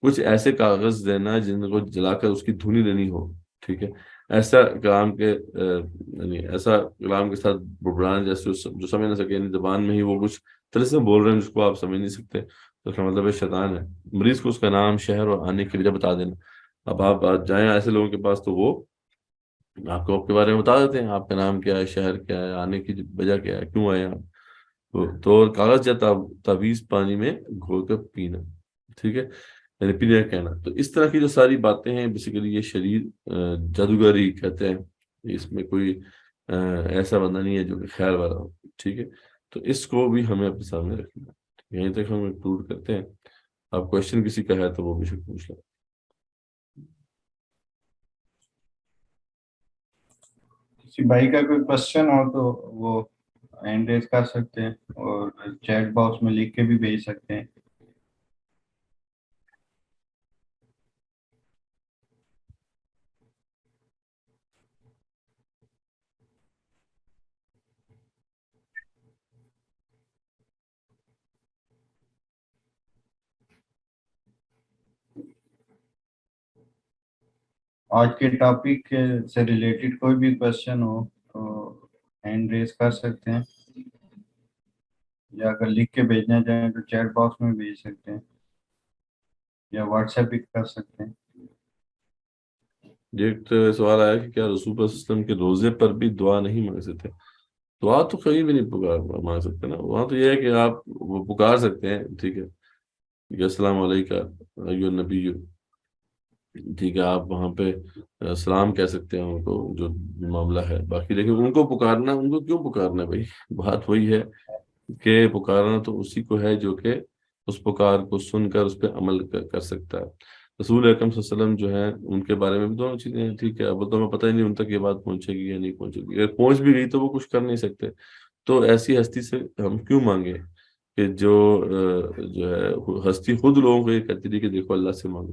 کچھ ایسے کاغذ دینا جن کو جلا کر اس کی دھنی لینی ہو، ٹھیک ہے، ایسا کلام کے یعنی ایسا کلام کے ساتھ بڑبڑانا جیسے جو سمجھ نہ سکے، یعنی زبان میں ہی وہ کچھ طلسم بول رہے ہیں جس کو آپ سمجھ نہیں سکتے، تو اس کا مطلب ہے شیطان ہے۔ مریض کو اس کا نام، شہر اور آنے کی وجہ بتا دینا، اب آپ جائیں ایسے لوگوں کے پاس تو وہ آپ کو آپ کے بارے میں بتا دیتے ہیں، آپ کا نام کیا ہے، شہر کیا ہے، آنے کی وجہ کیا ہے، کیوں آئے آپ، تو کاغذ یا تعویذ پانی میں گھول کر پینا، ٹھیک ہے، یعنی پینے کا کہنا۔ تو اس طرح کی جو ساری باتیں ہیں بیسیکلی یہ شریر جادوگری کہتے ہیں، اس میں کوئی ایسا بندہ نہیں ہے جو کہ خیال والا ہو، ٹھیک ہے، تو اس کو بھی ہمیں اپنے سامنے رکھنا ہے۔ یہیں تک ہم انکلوڈ کرتے ہیں، آپ کوشچن کسی کا ہے تو وہ بھی شک پوچھ لیں۔ کسی بھائی کا کوئی کوشچن ہو تو وہ ہینڈ ریز کر سکتے ہیں اور چیٹ باکس میں لکھ کے بھی بھیج سکتے ہیں۔ آج کے ٹاپک سے ریلیٹڈ کوئی بھی کوشچن ہو تو ہینڈ ریز کر سکتے ہیں، یا اگر لکھ کے بھیجنا چاہیں تو چیٹ باکس میں بھیج سکتے ہیں یا واٹس ایپ بھی کر سکتے ہیں۔ یہ ایک سوال آیا کہ کیا رسول اللہ صلی اللہ علیہ وسلم کے روزے پر بھی دعا نہیں مانگ سکتے؟ دعا تو کہیں بھی نہیں مانگ سکتے نا، وہاں تو یہ ہے کہ آپ وہ پکار سکتے ہیں، ٹھیک ہے، کہ السلام علیکم ایھا النبی، ٹھیک ہے، آپ وہاں پہ سلام کہہ سکتے ہیں ان کو، جو معاملہ ہے باقی، لیکن ان کو پکارنا، ان کو کیوں پکارنا ہے بھائی؟ بات وہی ہے کہ پکارنا تو اسی کو ہے جو کہ اس پکار کو سن کر اس پہ عمل کر سکتا ہے۔ رسول اکرم صلی اللہ علیہ وسلم جو ہے ان کے بارے میں بھی دونوں چیزیں ہیں، ٹھیک ہے، اب تو ہمیں پتہ ہی نہیں ان تک یہ بات پہنچے گی یا نہیں پہنچے گی، اگر پہنچ بھی گئی تو وہ کچھ کر نہیں سکتے، تو ایسی ہستی سے ہم کیوں مانگے کہ جو ہے ہستی خود لوگوں کو یہ کہتی تھی کہ دیکھو اللہ سے مانگو،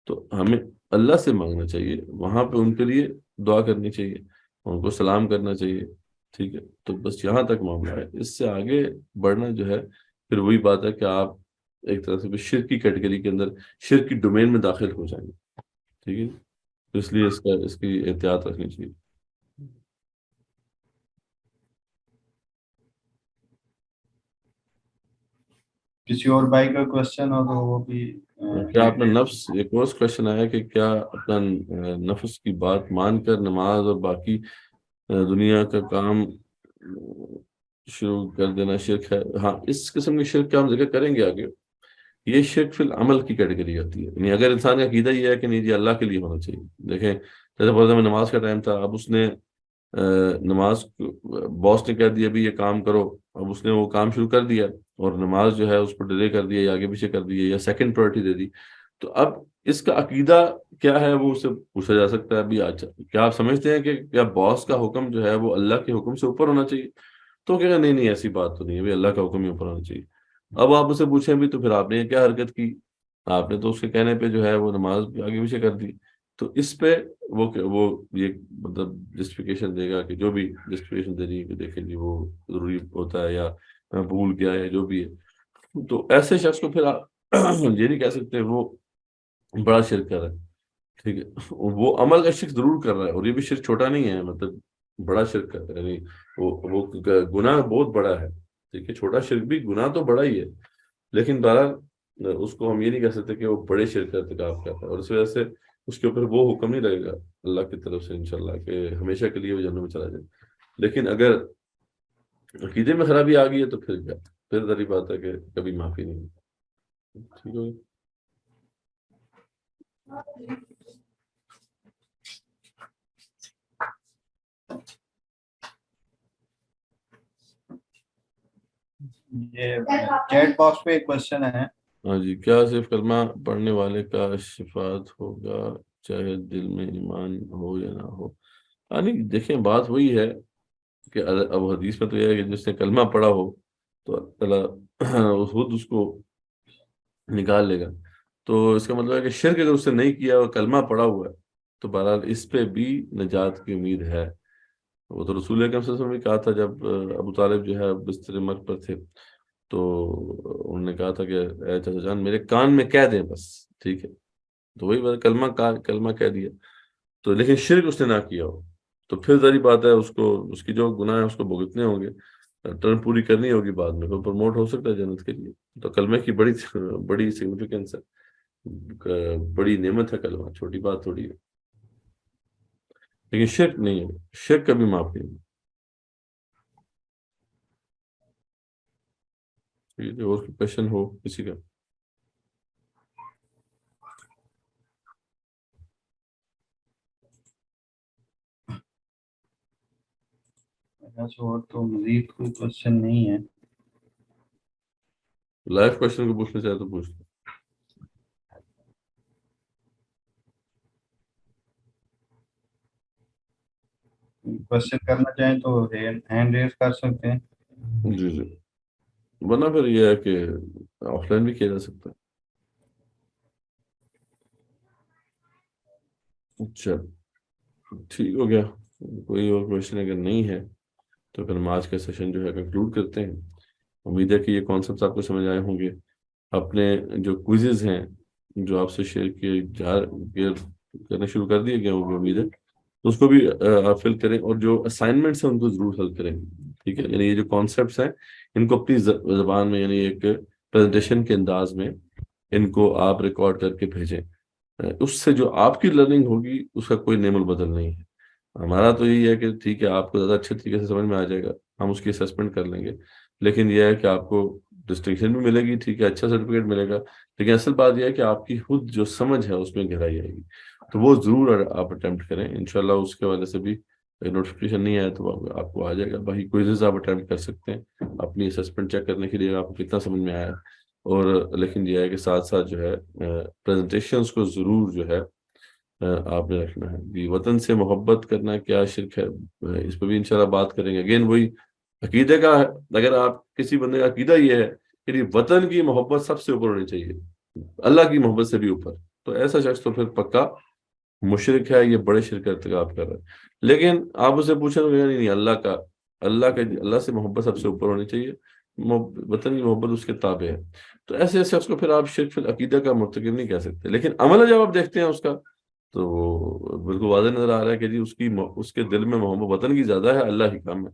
تو ہمیں اللہ سے مانگنا چاہیے، وہاں پہ ان کے لیے دعا کرنی چاہیے، ان کو سلام کرنا چاہیے، ٹھیک ہے، تو بس یہاں تک معاملہ ہے، اس سے آگے بڑھنا جو ہے پھر وہی بات ہے کہ آپ ایک طرح سے شرک کی کیٹیگری کے اندر، شرک کی ڈومین میں داخل ہو جائیں گے، ٹھیک ہے، تو اس لیے اس کی احتیاط رکھنی چاہیے۔ کسی اور بھائی کا کوشچن ہو تو وہ بھی کیا اپنا نفس، ایک اور کوشچن آیا کہ کیا اپنا نفس کی بات مان کر نماز اور باقی دنیا کا کام شروع کر دینا شرک ہے؟ ہاں، اس قسم کے شرک کا ہم ذکر کریں گے آگے. یہ شرک فی العمل کی کیٹیگری ہوتی ہے. یعنی اگر انسان کا عقیدہ یہ ہے کہ نہیں جی اللہ کے لیے ہونا چاہیے. دیکھیں جیسے فرض میں نماز کا ٹائم تھا، اب اس نے نماز باس نے کہہ دیا بھی یہ کام کرو، اب اس نے وہ کام شروع کر دیا اور نماز جو ہے اس کو ڈیلے کر دیا یا آگے پیچھے کر دیا یا سیکنڈ پرائرٹی دے دی. تو اب اس کا عقیدہ کیا ہے وہ اس سے پوچھا جا سکتا ہے. ابھی اچھا کیا آپ سمجھتے ہیں کہ کیا باس کا حکم جو ہے وہ اللہ کے حکم سے اوپر ہونا چاہیے؟ تو کہے گا نہیں نہیں ایسی بات تو نہیں ہے بھائی، اللہ کا حکم ہی اوپر ہونا چاہیے. اب آپ اسے پوچھیں بھی تو پھر آپ نے یہ کیا حرکت کی؟ آپ نے تو اس کے کہنے پہ جو ہے وہ نماز آگے پیچھے کر دی. تو اس پہ وہ یہ مطلب جسٹیفیکیشن دے گا کہ جو بھی جسٹیفیکیشن دے رہی ہے کہ دیکھیں جی وہ ضروری ہوتا ہے یا میں بھول گیا ہے جو بھی ہے. تو ایسے شخص کو پھر آپ یہ نہیں کہہ سکتے وہ بڑا شرک کر رہا ہے. ٹھیک ہے، وہ عمل کا شرک ضرور کر رہا ہے اور یہ بھی شرک چھوٹا نہیں ہے، مطلب بڑا شرک کر رہا ہے. یعنی وہ گناہ بہت بڑا ہے. ٹھیک ہے، چھوٹا شرک بھی گناہ تو بڑا ہی ہے، لیکن بہرحال اس کو ہم یہ نہیں کہہ سکتے کہ وہ بڑے شرک کا ارتکاب کرتا ہے. اور اس وجہ سے اس کے اوپر وہ حکم نہیں لگے گا اللہ کی طرف سے انشاءاللہ کہ ہمیشہ کے لیے وہ جنت میں چلا جائے. لیکن اگر عقیدے میں خرابی آ گئی ہے تو پھر کیا، پھر ذری بات ہے کہ کبھی معافی نہیں ہوگی. ٹھیک ہے. یہ چیٹ باکس پہ ایک کوشچن ہے. ہاں جی، کیا صرف کلمہ پڑھنے والے کا شفاعت ہوگا چاہے دل میں ایمان ہو یا نہ ہو؟ یعنی دیکھیں بات وہی ہے کہ اب حدیث میں تو یہ ہے کہ جس نے کلمہ پڑھا ہو تو اللہ تعالیٰ خود اس کو نکال لے گا. تو اس کا مطلب ہے کہ شرک اگر اس نے نہیں کیا اور کلمہ پڑھا ہوا ہے تو بہرحال اس پہ بھی نجات کی امید ہے. وہ تو رسول اکرم صلی اللہ علیہ وسلم نے کہا تھا جب ابو طالب جو ہے بستر مرگ پر تھے تو انہوں نے کہا تھا کہ اے چچا جان میرے کان میں کہہ دیں بس. ٹھیک ہے، تو وہی بات کلمہ کہہ دیا تو لیکن شرک اس نے نہ کیا ہو تو پھر ذری بات ہے اس کو اس کی جو گناہ ہے اس کو بھگتنے ہوں گے، ٹرم پوری کرنی ہوگی، بعد میں وہ پروموٹ ہو سکتا ہے جنت کے لیے. تو کلمے کی بڑی بڑی سگنیفیکینس ہے، بڑی نعمت ہے کلمہ، چھوٹی بات تھوڑی ہے. لیکن شرک نہیں ہے، شرک کبھی معاف نہیں ہے. ٹھیک ہے، اور کوشچن ہو کسی کا؟ اور تو مزید کوئی کوشچن نہیں ہے. لائف کوشچن کو پوچھنا چاہے تو پوچھ لو. کوشچن کرنا چاہیں تو ہینڈ ریز کر سکتے ہیں. جی جی، ورنہ پھر یہ ہے کہ آف لائن بھی کیا جا سکتا ہے. اچھا ٹھیک ہو گیا. کوئی اور کوشچن اگر نہیں ہے تو پھر ہم آج کا سیشن جو ہے کنکلوڈ کرتے ہیں. امید ہے کہ یہ کانسیپٹس آپ کو سمجھ آئے ہوں گے. اپنے جو کوئزز ہیں جو آپ سے شیئر کیے کرنے شروع کر دیے گئے ہوں گے امید ہے اس کو بھی آپ فل کریں اور جو اسائنمنٹس ہیں ان کو ضرور حل کریں. ٹھیک ہے، یعنی یہ جو کانسیپٹس ہیں ان کو اپنی زبان میں یعنی ایک پریزنٹیشن کے انداز میں ان کو آپ ریکارڈ کر کے بھیجیں. اس سے جو آپ کی لرننگ ہوگی اس کا کوئی نعم البدل نہیں ہے. ہمارا تو یہی ہے کہ ٹھیک ہے آپ کو زیادہ اچھے طریقے سے سمجھ میں آ جائے گا، ہم اس کی اسیسمنٹ کر لیں گے، لیکن یہ ہے کہ آپ کو ڈسٹنکشن بھی ملے گی، ٹھیک ہے، اچھا سرٹیفکیٹ ملے گا. لیکن اصل بات یہ ہے کہ آپ کی خود جو سمجھ ہے اس میں گہرائی آئے گی. تو وہ ضرور آپ اٹیمپٹ کریں انشاءاللہ. اس کے وجہ سے بھی نوٹیفکیشن نہیں آیا تو آپ کو آ جائے گا. باقی کوئزز آپ اٹیمپٹ کر سکتے ہیں اپنی اسیسمنٹ چیک کرنے کے لیے آپ کو کتنا سمجھ میں آیا. اور لیکن یہ ہے کہ ساتھ ساتھ جو ہے پریزنٹیشنز کو ضرور جو ہے آپ نے رکھنا ہے. جی، وطن سے محبت کرنا کیا شرک ہے، اس پہ بھی انشاءاللہ بات کریں گے. اگین وہی عقیدے کا ہے. اگر آپ کسی بندے کا عقیدہ یہ ہے کہ وطن کی محبت سب سے اوپر ہونی چاہیے، اللہ کی محبت سے بھی اوپر، تو ایسا شخص تو پھر پکا مشرک ہے، یہ بڑے شرک کا ارتکاب کر رہا ہے. لیکن آپ اسے پوچھیں تو نہیں اللہ سے محبت سب سے اوپر ہونی چاہیے، وطن کی محبت اس کے تابع ہے. تو ایسے شخص کو پھر آپ شرک فی العقیدہ کا مرتکب نہیں کہہ سکتے. لیکن عمل جب آپ دیکھتے ہیں اس کا تو بالکل واضح نظر آ رہا ہے کہ جی اس کے دل میں محبت وطن کی زیادہ ہے، اللہ ہی کم ہے.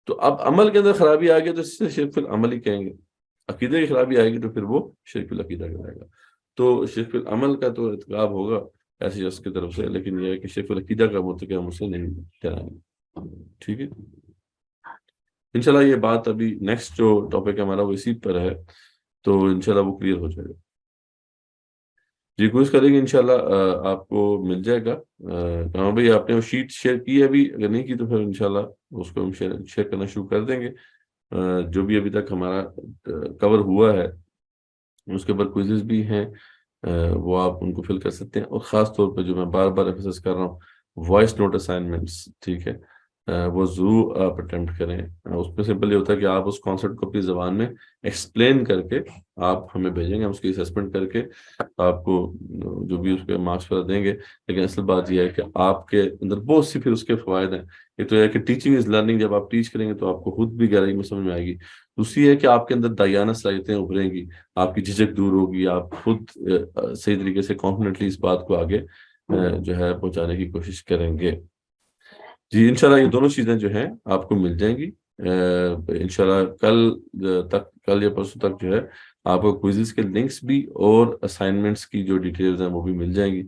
تو اب عمل کے اندر خرابی آ گئی تو اس سے شرک فی العمل ہی کہیں گے. عقیدے کی خرابی آئے گی تو پھر وہ شرک العقیدہ کہلائے گا. تو شرک العمل کا تو ارتکاب ہوگا ایسے شخص کی طرف سے، لیکن یہ ہے کہ شرک العقیدہ کا مرتکب ہم اسے نہیں ٹھہرائیں گے. ٹھیک ہے، انشاءاللہ یہ بات ابھی نیکسٹ جو ٹاپک ہے ہمارا وہ اسی پر ہے، تو انشاءاللہ وہ کلیئر ہو جائے گا. جی کوشش کریں گے انشاءاللہ آپ کو مل جائے گا. کہاں بھائی آپ نے وہ شیٹ شیئر کی ہے ابھی؟ اگر نہیں کی تو پھر انشاءاللہ اس کو ہم شیئر کرنا شروع کر دیں گے. جو بھی ابھی تک ہمارا کور ہوا ہے اس کے اوپر کوئزز بھی ہیں، وہ آپ ان کو فل کر سکتے ہیں. اور خاص طور پہ جو میں بار بار ایمفسائز کر رہا ہوں، وائس نوٹ اسائنمنٹس، ٹھیک ہے، وہ ضرور آپ اٹیمپٹ کریں. اس میں سمپل یہ ہوتا ہے کہ آپ اس کانسیپٹ کو اپنی زبان میں ایکسپلین کر کے آپ ہمیں بھیجیں گے، ہم اس کی اسیسمنٹ کر کے آپ کو جو بھی اس پہ مارکس وغیرہ دیں گے. لیکن اصل بات یہ ہے کہ آپ کے اندر بہت سی پھر اس کے فوائد ہیں. ایک تو یہ ہے کہ ٹیچنگ از لرننگ، جب آپ ٹیچ کریں گے تو آپ کو خود بھی گہرائی میں سمجھ میں آئے گی. دوسری ہے کہ آپ کے اندر دایانہ صلاحیتیں ابھریں گی، آپ کی جھجک دور ہوگی، آپ خود صحیح طریقے سے کانفیڈنٹلی اس بات کو آگے جو ہے پہنچانے کی کوشش کریں گے. جی انشاءاللہ یہ دونوں چیزیں جو ہیں آپ کو مل جائیں گی. انشاءاللہ کل یا پرسوں تک جو ہے آپ کو کوئزز کے لنکس بھی اور اسائنمنٹس کی جو ڈیٹیلز ہیں وہ بھی مل جائیں گی.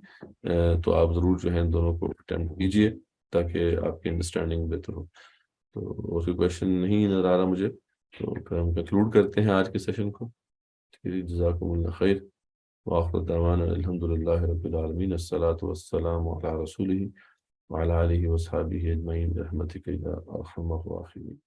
تو آپ ضرور جو ہے ان دونوں کو اٹیمپٹ کیجئے تاکہ آپ کی انڈرسٹینڈنگ بہتر ہو. تو اور کوئی کویشچن نہیں نظر آ رہا مجھے، تو پھر ہم کنکلوڈ کرتے ہیں آج کے سیشن کو. جزاکم اللہ خیر، وآخر دعوانا الحمدللہ رب العالمین، الصلاۃ والسلام علی رسولہ وعلى آله وصحبه أجمعين برحمتك يا أرحم الراحمين.